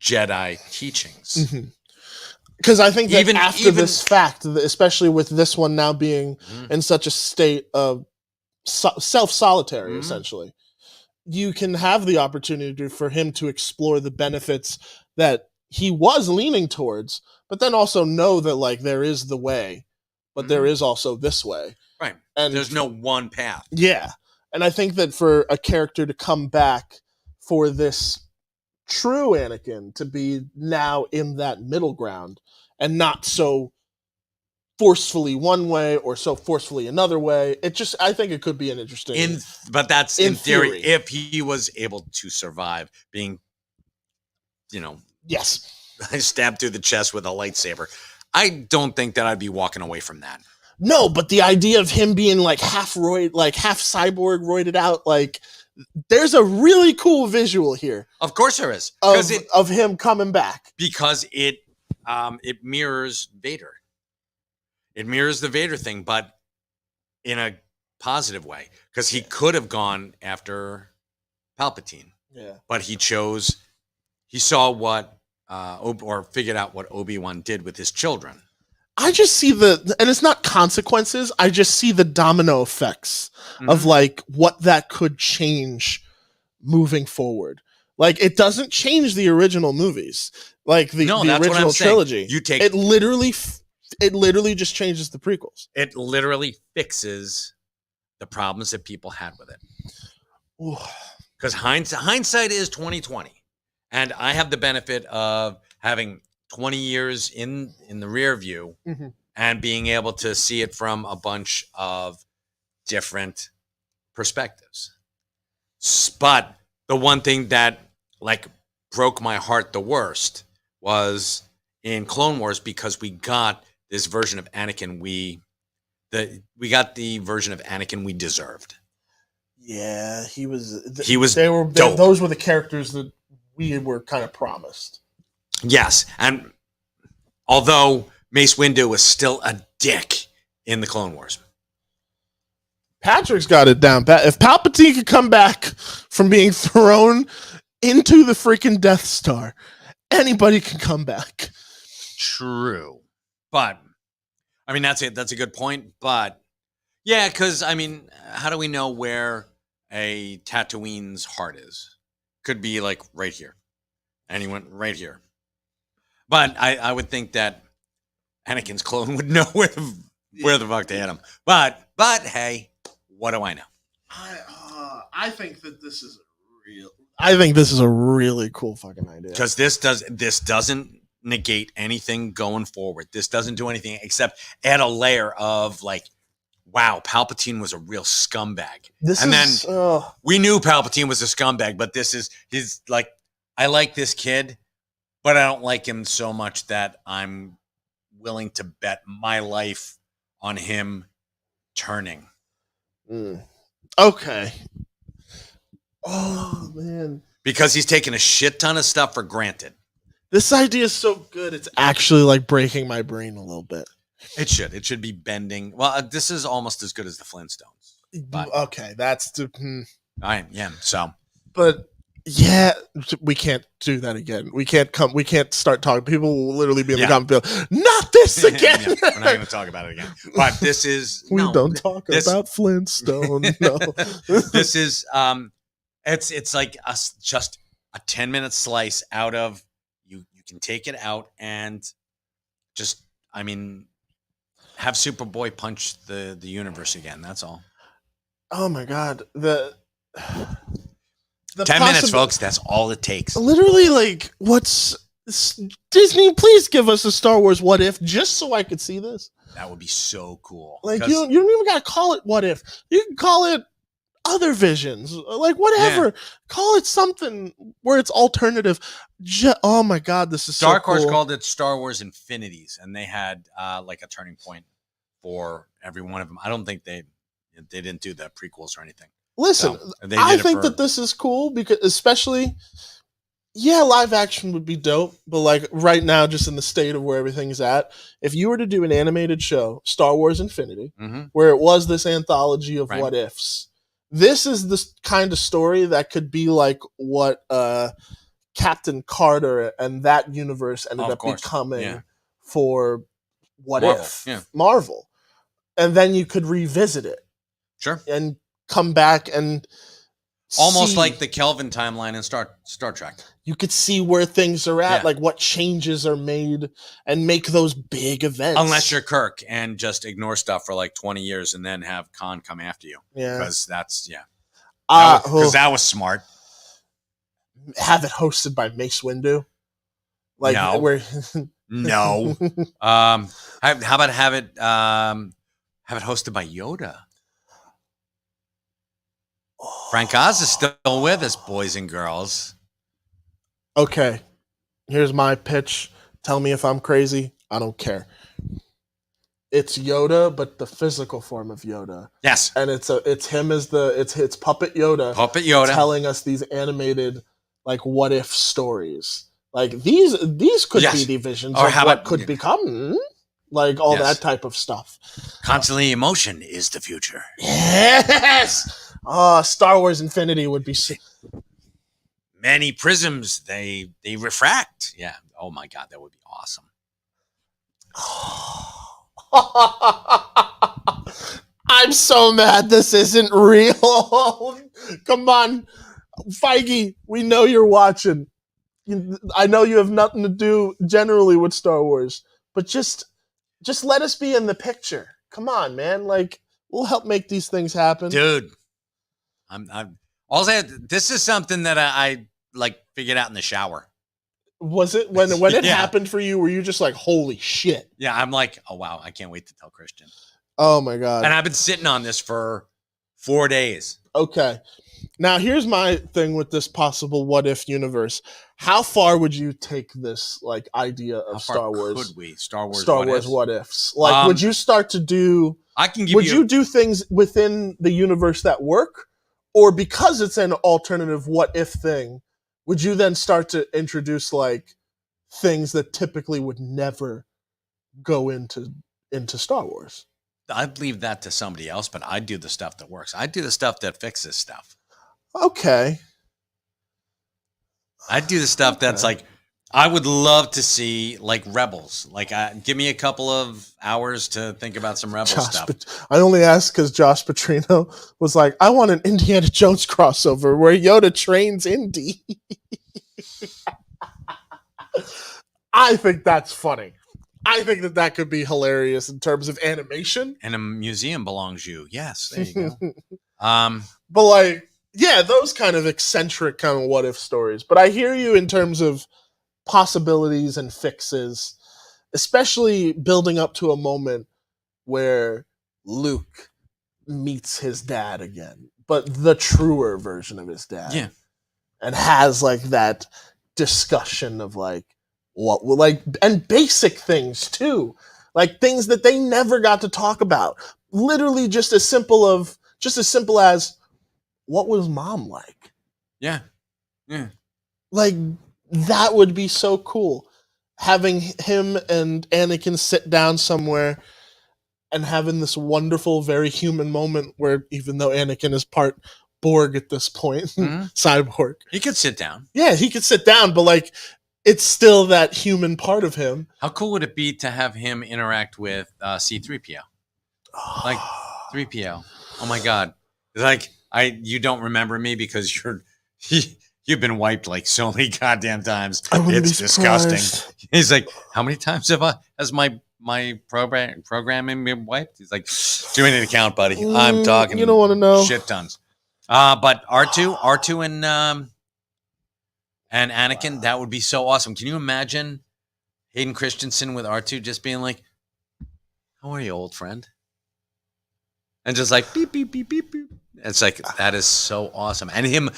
Jedi teachings. Because I think that Even this fact, especially with this one now being in such a state of self-solitary, essentially, you can have the opportunity for him to explore the benefits that he was leaning towards, but then also know that like there is the way but there is also this way. Right. And There's no one path. yeah. And I think that for a character to come back for this true Anakin to be now in that middle ground and not so forcefully one way or so forcefully another way, I think it could be an interesting. But that's in theory, theory. if he was able to survive being, Yes. stabbed through the chest with a lightsaber. I don't think that I'd be walking away from that. No, but the idea of him being like half cyborg, roided out, like there's a really cool visual here Of course there is. of him coming back. Because it mirrors Vader. It mirrors the Vader thing, but in a positive way. Because he could have gone after Palpatine. Yeah. But he saw what or figured out what Obi-Wan did with his children. I just see and it's not consequences. I just see the domino effects of like what that could change moving forward. Like it doesn't change the original movies, like the original trilogy. It literally just changes the prequels. It literally fixes the problems that people had with it. Because hindsight is 20/20, and I have the benefit of having 20 years in the rear view and being able to see it from a bunch of different perspectives. But the one thing that like broke my heart the worst was in Clone Wars, because we got this version of Anakin we got the version of Anakin we deserved. Yeah, he was dope. Those were the characters that we were kind of promised. Yes, and although Mace Windu was still a dick in the Clone Wars. Patrick's got it down pat. If Palpatine could come back from being thrown into the freaking Death Star, anybody can come back. True. But, I mean, that's it. That's a good point. But, yeah, because, I mean, how do we know where a Tatooine's heart is? Could be, like, right here. And he went right here. But I would think that Anakin's clone would know where the fuck to hit him. But hey, what do I know? I think that this is a really cool fucking idea. Because this doesn't negate anything going forward. This doesn't do anything except add a layer of like, wow, Palpatine was a real scumbag. Then we knew Palpatine was a scumbag, but he's like, I like this kid, but I don't like him so much that I'm willing to bet my life on him turning. Okay. Oh, man. Because he's taking a shit ton of stuff for granted. This idea is so good, it's actually like breaking my brain a little bit. It should be bending. Well, this is almost as good as the Flintstones. But, okay, that's so. But yeah, we can't do that again. We can't start talking. People will literally be in the comment field. Not this again. We're not going to talk about it again. But this is don't talk about Flintstone. No. This is it's like just a 10-minute slice out of you can take it out and just have Superboy punch the universe again. That's all. Oh my god. The 10 minutes, folks. That's all it takes. Literally, like, Disney, please give us a Star Wars What If, just so I could see this. That would be so cool. Like, you don't even got to call it What If. You can call it Other Visions. Like, whatever. Yeah. Call it something where it's alternative. Oh my god, this is Dark so cool. Horse called it Star Wars Infinities, and they had like a turning point for every one of them. I don't think they didn't do the prequels or anything. Listen, I think that this is cool because especially, live action would be dope. But like right now, just in the state of where everything's at, if you were to do an animated show, Star Wars Infinity, where it was this anthology of what ifs, this is the kind of story that could be like what Captain Carter and that universe ended up becoming for Marvel. And then you could revisit it. Sure. And come back and almost see- like the Kelvin timeline in Star Trek. you could see where things are at, Yeah. like what changes are made, and make those big events. Unless you're Kirk and just ignore stuff for like 20 years and then have Khan come after you. yeah, Because that's, yeah. oh, Because that was smart. have it hosted by Mace Windu. Like No. where No. How about have it hosted by Yoda? Frank Oz is still with us, boys and girls. Okay, here's my pitch. Tell me if I'm crazy. I don't care. It's Yoda, but the physical form of Yoda, Yes. and it's him as it's puppet Yoda Puppet Yoda. telling us these animated like what if stories. Like these could Yes. be the visions Or of how what about- could become, like all Yes. that type of stuff. Constantly emotion is the future. Yes. Star Wars Infinity would be. Many prisms, they refract. Yeah. Oh my God, that would be awesome. I'm so mad this isn't real. Come on, Feige, we know you're watching. I know you have nothing to do generally with Star Wars, but just let us be in the picture. Come on, man. Like, we'll help make these things happen. Dude. I'm also, this is something that I like figured out in the shower. Was it when it Yeah. happened for you? Were you just like, holy shit? Yeah, I'm like, oh wow, I can't wait to tell Christian. Oh my god. And I've been sitting on this for 4 days. Okay. Now here's my thing with this possible what if universe. How far would you take this like idea How of far Star Wars? could we? Star Wars. What ifs? Like, would you start to do? I can give Would you. you do things within the universe that work, or because it's an alternative what if thing, would you then start to introduce like things that typically would never go into Star Wars? I'd leave that to somebody else, but I do the stuff that works. I do the stuff that fixes stuff. Okay. I do the stuff that's Okay. like, I would love to see like Rebels. Like, give me a couple of hours to think about some Rebel stuff. I only asked because Josh Petrino was like, I want an Indiana Jones crossover where Yoda trains Indy. I think that's funny. I think that could be hilarious in terms of animation. And a museum belongs you. Yes, there you go. But like, yeah, those kind of eccentric kind of what if stories. But I hear you in terms of possibilities and fixes, especially building up to a moment where Luke meets his dad again, but the truer version of his dad. Yeah. And has like that discussion of like what like and basic things too. Like things that they never got to talk about. Literally just as simple as what was mom like? Yeah. Yeah. Like that would be so cool. Having him and Anakin sit down somewhere and having this wonderful, very human moment where even though Anakin is part Borg at this point, Mhm. cyborg. He could sit down. Yeah, he could sit down, but like it's still that human part of him. How cool would it be to have him interact with C-3PO? Like 3PO. Oh my God. Like you don't remember me because you've been wiped like so many goddamn times. I wouldn't It's be disgusting. surprised. He's like, how many times has my programming been wiped? He's like, doing an account, buddy. I'm talking. You don't want to know. Shit tons. But R2 and Anakin, that would be so awesome. Can you imagine Hayden Christensen with R2 just being like, how are you, old friend? And just like beep, beep, beep, beep, beep. It's like, that is so awesome. And him,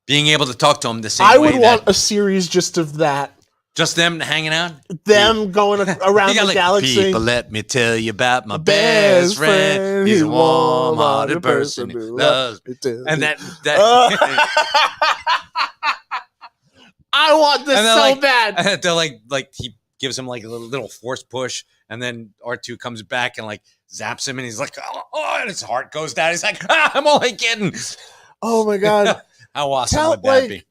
being able to talk to him the same I way would want a series just of that. just them hanging out. Them going around You got the like, galaxy. people, let me tell you about my Best best friend. He's a warm-hearted person who loves me too. and that I want this And they're so like- bad. they're like he gives him like a little force push, and then R2 comes back and like zaps him, and he's like, oh, and his heart goes down. He's like, I'm only kidding. Oh my god. How awesome Tell- would that like- be?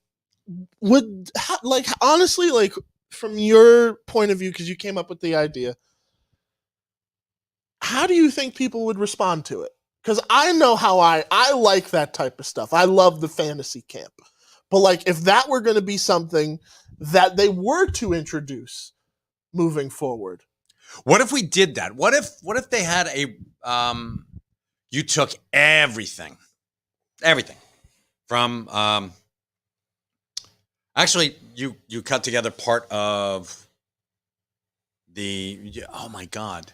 Honestly, like from your point of view, because you came up with the idea, how do you think people would respond to it? because I know how I like that type of stuff. I love the fantasy camp. But like if that were going to be something that they were to introduce moving forward. What if we did that? What if they had a you took everything from actually you cut together part of oh my god,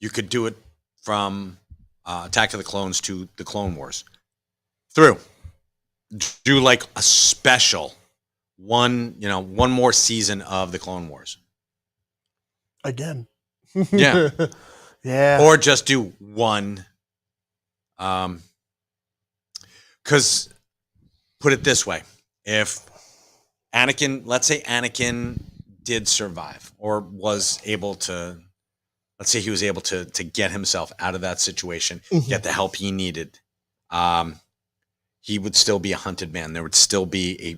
you could do it from Attack of the Clones to the Clone Wars. Do like a special one more season of the Clone Wars. Again. Yeah. Yeah. Or just do one. Because put it this way, if Anakin, let's say Anakin did survive or was able to, let's say he was able to get himself out of that situation, get the help he needed, he would still be a hunted man. There would still be a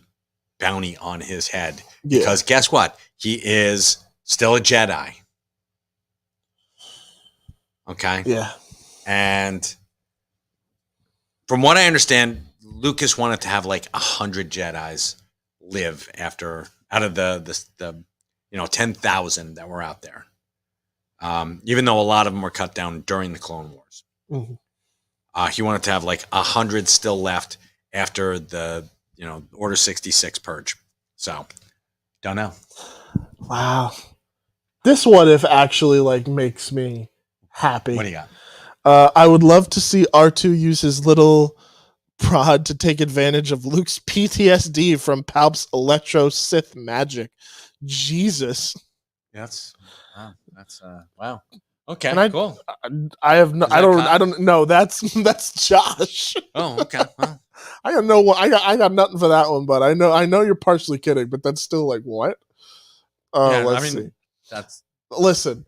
bounty on his head. Yeah. Because guess what? He is still a Jedi. Okay? Yeah. And from what I understand, Lucas wanted to have like 100 Jedis live out of the 10,000 that were out there. Even though a lot of them were cut down during the Clone Wars. Mm-hmm. He wanted to have like 100 still left after the Order 66 purge. So, don't know. Wow. This what if actually like makes me happy. What do you got? I would love to see R2 use his little prod to take advantage of Luke's PTSD from Palp's Electro Sith magic. Jesus. That's wow. Okay, And cool. I have no. Is that I don't know. That's Josh. Oh, okay. Well, I don't know what I got nothing for that one, but I know you're partially kidding, but that's still like what? Let's see. That's Listen,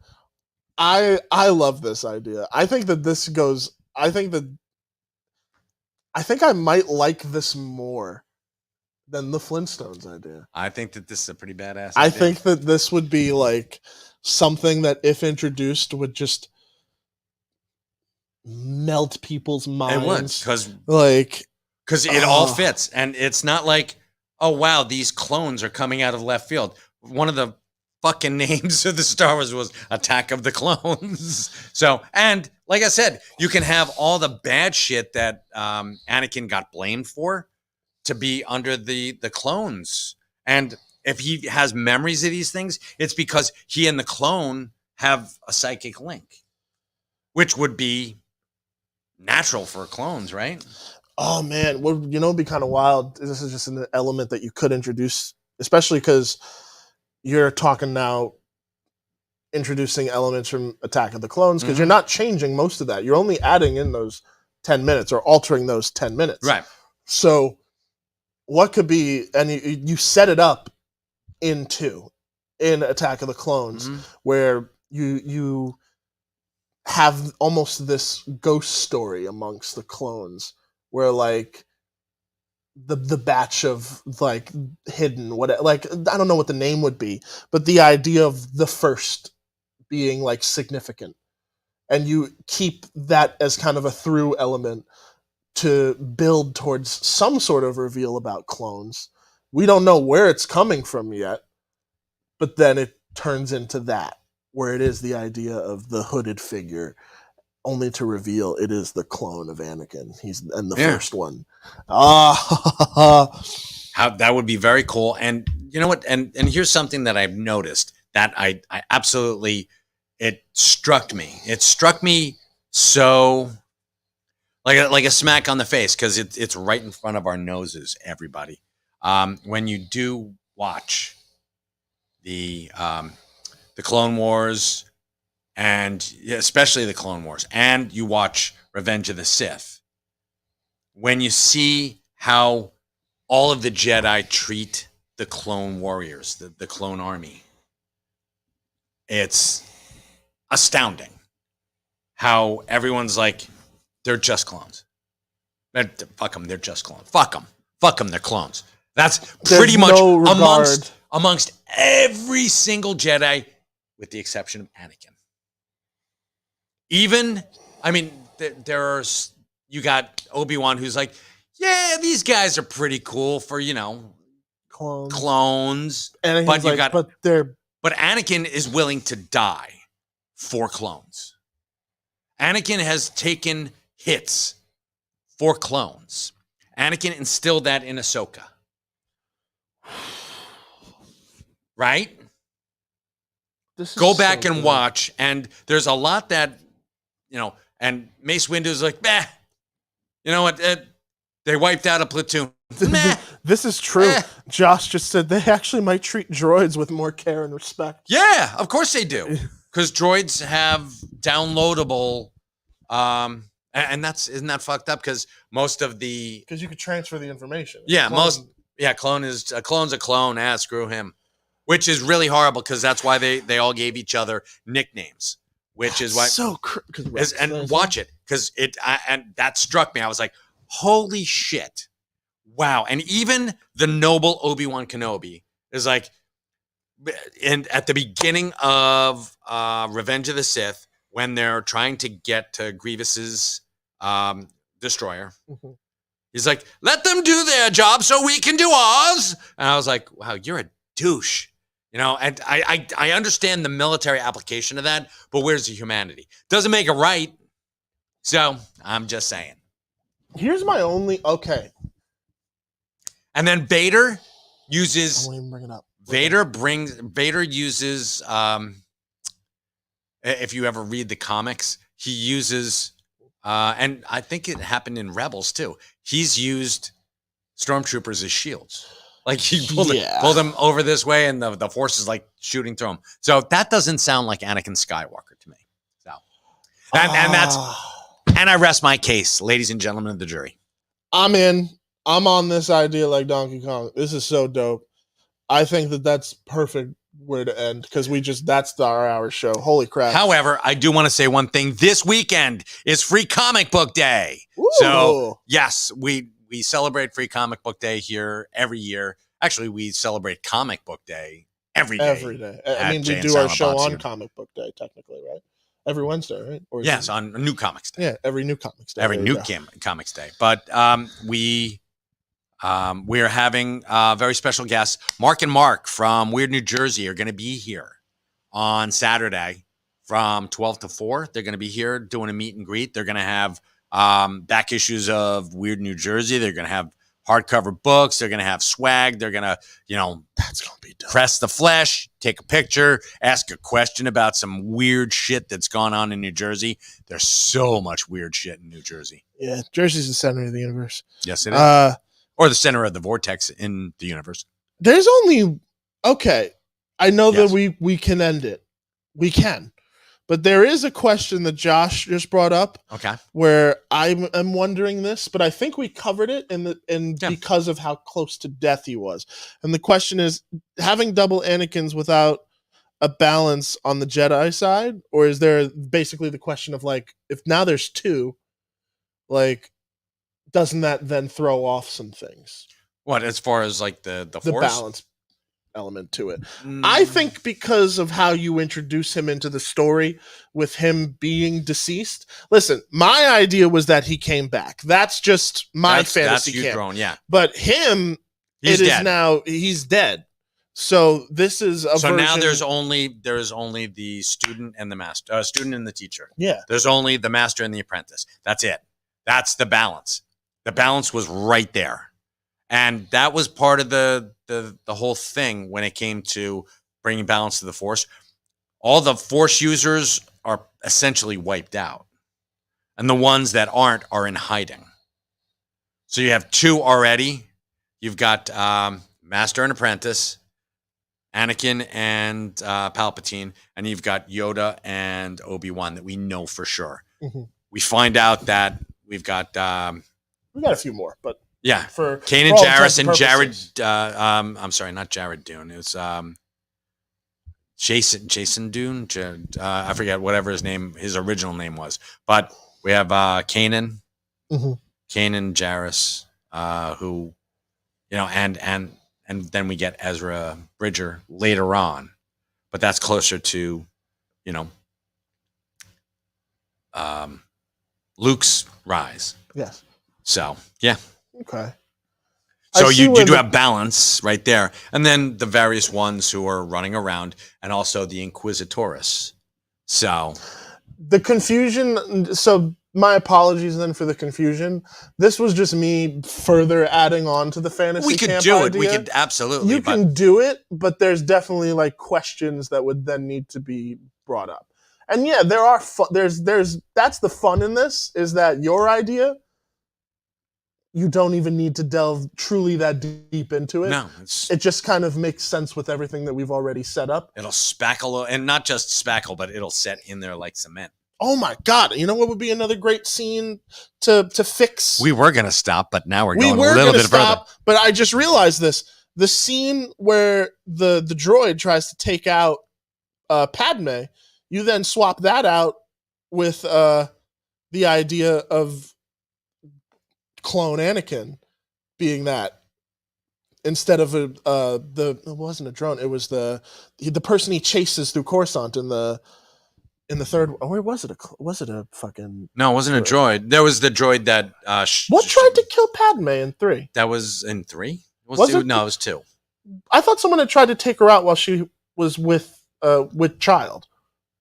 I love this idea. I think that this goes. I think I might like this more than the Flintstones idea. I think that this is a pretty badass. I idea. think that this would be like something that, if introduced, would just melt people's minds. It would, because it all fits, and it's not like, oh wow, these clones are coming out of left field. One of the fucking names of the Star Wars was Attack of the Clones. So, and like I said, you can have all the bad shit that Anakin got blamed for to be under the clones. And if he has memories of these things, it's because he and the clone have a psychic link, which would be natural for clones, right? Oh man, what would be kind of wild? This is just an element that you could introduce, especially because you're talking now introducing elements from Attack of the Clones, because you're not changing most of that. You're only adding in those 10 minutes or altering those 10 minutes. Right. So what could be, and you set it up in Attack of the Clones, where you have almost this ghost story amongst the clones, where like the batch of like hidden, what, like I don't know what the name would be, but the idea of the first being like significant, and you keep that as kind of a through element to build towards some sort of reveal about clones. We don't know where it's coming from yet, but then it turns into that, where it is the idea of the hooded figure, only to reveal it is the clone of Anakin. He's and the first one. How that would be very cool. And you know what? And here's something that I've noticed that I absolutely, it struck me. It struck me so like a smack on the face, because it's right in front of our noses, everybody. When you do watch the Clone Wars, and especially the Clone Wars, and you watch Revenge of the Sith, when you see how all of the Jedi treat the clone warriors, the clone army, it's astounding how everyone's like, they're just clones. Fuck them, they're just clones. Fuck them, they're clones. That's pretty much amongst every single Jedi, with the exception of Anakin. Even, I mean, there are you got Obi-Wan who's like, yeah, these guys are pretty cool for, clones. And But he's you got- but they're But Anakin is willing to die for clones. Anakin has taken hits for clones. Anakin instilled that in Ahsoka. Right? this is Go back so and good. watch. And there's a lot that, and Mace Windu's like, meh. You know what? They wiped out a platoon. Meh. This is true. Eh. Josh just said they actually might treat droids with more care and respect. Yeah, of course they do. Because droids have downloadable, and isn't that fucked up? Because most of the Because you could transfer the information. clone's a clone. Screw him. Which is really horrible because that's why they all gave each other nicknames. Which is why and watch it because and that struck me. I was like, holy shit, wow! And even the noble Obi-Wan Kenobi is like, and at the beginning of Revenge of the Sith, when they're trying to get to Grievous's destroyer, he's like, let them do their job so we can do ours. And I was like, wow, you're a douche. And I understand the military application of that, but where's the humanity? Doesn't make it right. So I'm just saying. Here's my only And then Vader uses I won't even bring it up. Vader uses if you ever read the comics, he uses and I think it happened in Rebels too. He's used stormtroopers as shields. Like he pulled them over this way and the force is like shooting through him. So that doesn't sound like Anakin Skywalker to me. So and I rest my case, ladies and gentlemen of the jury. I'm in. I'm on this idea like Donkey Kong. This is so dope. I think that's perfect where to end because that's our show. Holy crap. However, I do want to say one thing. This weekend is Free Comic Book Day. Ooh. So yes, we celebrate Free Comic Book Day here every year. Actually, we celebrate Comic Book Day every day. Every day. I mean, we do our show on Comic Book Day, technically, right? Every Wednesday, right? Or yes, on New Comics Day. Yeah, every New Comics Day. Every New Comics Day. But we are having very special guests. Mark and Mark from Weird New Jersey are going to be here on Saturday from 12 to 4. They're going to be here doing a meet and greet. They're going to have back issues of Weird New Jersey. They're going to have hardcover books. They're going to have swag. They're going to, that's going to be dope. Press the flesh, take a picture, ask a question about some weird shit that's gone on in New Jersey. There's so much weird shit in New Jersey. Yeah, Jersey's the center of the universe. Yes, it is. Or the center of the vortex in the universe. There's only I know that we can end it. We can. But there is a question that Josh just brought up. Okay. Where I'm wondering this, but I think we covered it because of how close to death he was. And the question is, having double Anakins without a balance on the Jedi side, or is there basically the question of like, if now there's two, like, doesn't that then throw off some things? What, as far as like the force? Balance element to it. I think because of how you introduce him into the story with him being deceased. Listen, my idea was that he came back. That's just my fantasy camp. Grown, yeah. But him, he's dead. So this is a version. Now there's only the student and the master, student and the teacher. Yeah. There's only the master and the apprentice. That's it. That's the balance. The balance was right there. And that was part of the whole thing when it came to bringing balance to the Force. All the Force users are essentially wiped out. And the ones that aren't are in hiding. So you have two already. You've got Master and Apprentice, Anakin and Palpatine, and you've got Yoda and Obi-Wan that we know for sure. Mm-hmm. We find out that we've got... we got a few more, but... Yeah, for Kanan Jarrus and Jared. I'm sorry, not Jared Dune. It's Jason Dune. I forget whatever his original name was. But we have Kanan, Kanan Jarrus, who, and then we get Ezra Bridger later on, but that's closer to, Luke's rise. Yes. So, yeah. Okay. So I see you where do the- have balance right there. And then the various ones who are running around, and also the Inquisitores. So the confusion. So my apologies then for the confusion. This was just me further adding on to the fantasy. we could camp do it. We idea. could absolutely. You can do it, but there's definitely like questions that would then need to be brought up. And yeah, there are there's that's the fun in this, is that your idea, you don't even need to delve truly that deep into it. No, It just kind of makes sense with everything that we've already set up. it'll spackle, and not just spackle, but it'll set in there like cement. Oh my god! You know what would be another great scene to fix? We were gonna stop, but now we're We going were a little gonna bit stop, but I just realized this: the scene where the droid tries to take out Padme, you then swap that out with the idea of clone Anakin being that, instead of it wasn't a drone, it was the person he chases through Coruscant in the third. Or was it a fucking? No, it wasn't a droid. There was the droid that. What tried to kill Padme in 3? That was in 3. Was it? No, it was 2. I thought someone had tried to take her out while she was with child.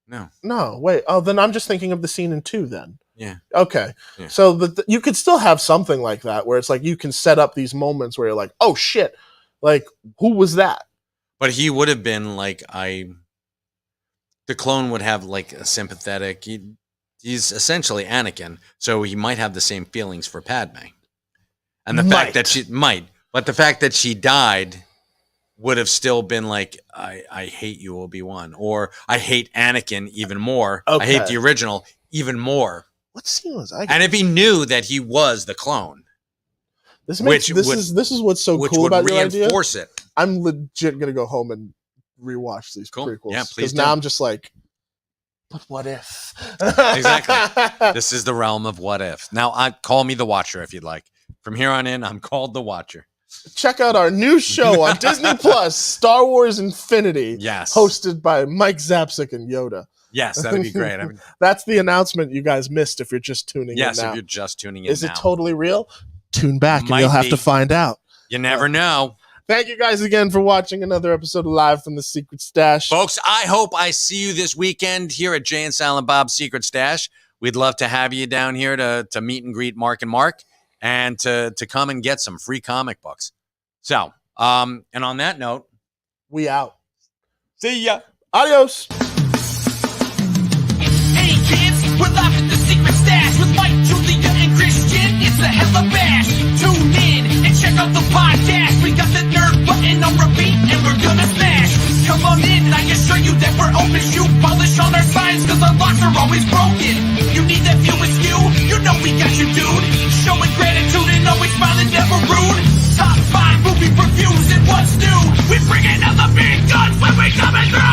No. No, wait. Oh, then I'm just thinking of the scene in 2 then. Yeah. Okay. Yeah. So you could still have something like that where it's like you can set up these moments where you're like, oh shit, like who was that? But he would have been like the clone would have like a sympathetic. He's essentially Anakin, so he might have the same feelings for Padme. And the fact that the fact that she died would have still been like, I hate you, Obi-Wan, or I hate Anakin even more. I hate the original even more. What scene was I? And if he knew that he was the clone, This is what's so which cool would about your idea. reinforce it. I'm legit gonna go home and rewatch these Cool. prequels. Yeah, please Because do. now I'm just like, but what if? Exactly. This is the realm of what if. Now, call me the Watcher if you'd like. From here on in, I'm called the Watcher. Check out our new show on Disney Plus, Star Wars Infinity. Yes. Hosted by Mike Zapsik and Yoda. Yes, that'd be great. I mean, That's the announcement you guys missed if you're just tuning yes, in now. if you're just tuning in Is now. it totally real? Tune back and Might you'll have be. to find out. You never know. Thank you guys again for watching another episode of Live from the Secret Stash. Folks, I hope I see you this weekend here at Jay and Silent Bob's Secret Stash. We'd love to have you down here to meet and greet Mark and Mark, and to come and get some free comic books. So, and on that note, We out. see ya. Adios. Hey kids, we're live at the Secret Stash with Mike, Julia, and Christian. It's a hella bash. Tune in and check out the podcast. We got the nerd button on repeat and we're gonna smash. Come on in, I assure you that we're open shoe polish on our signs, cause our locks are always broken. You need that view askew? You know we got you, dude. Showing gratitude and always smiling, never rude. Top 5 movie reviews and what's new. We bringing out the big guns when we coming through.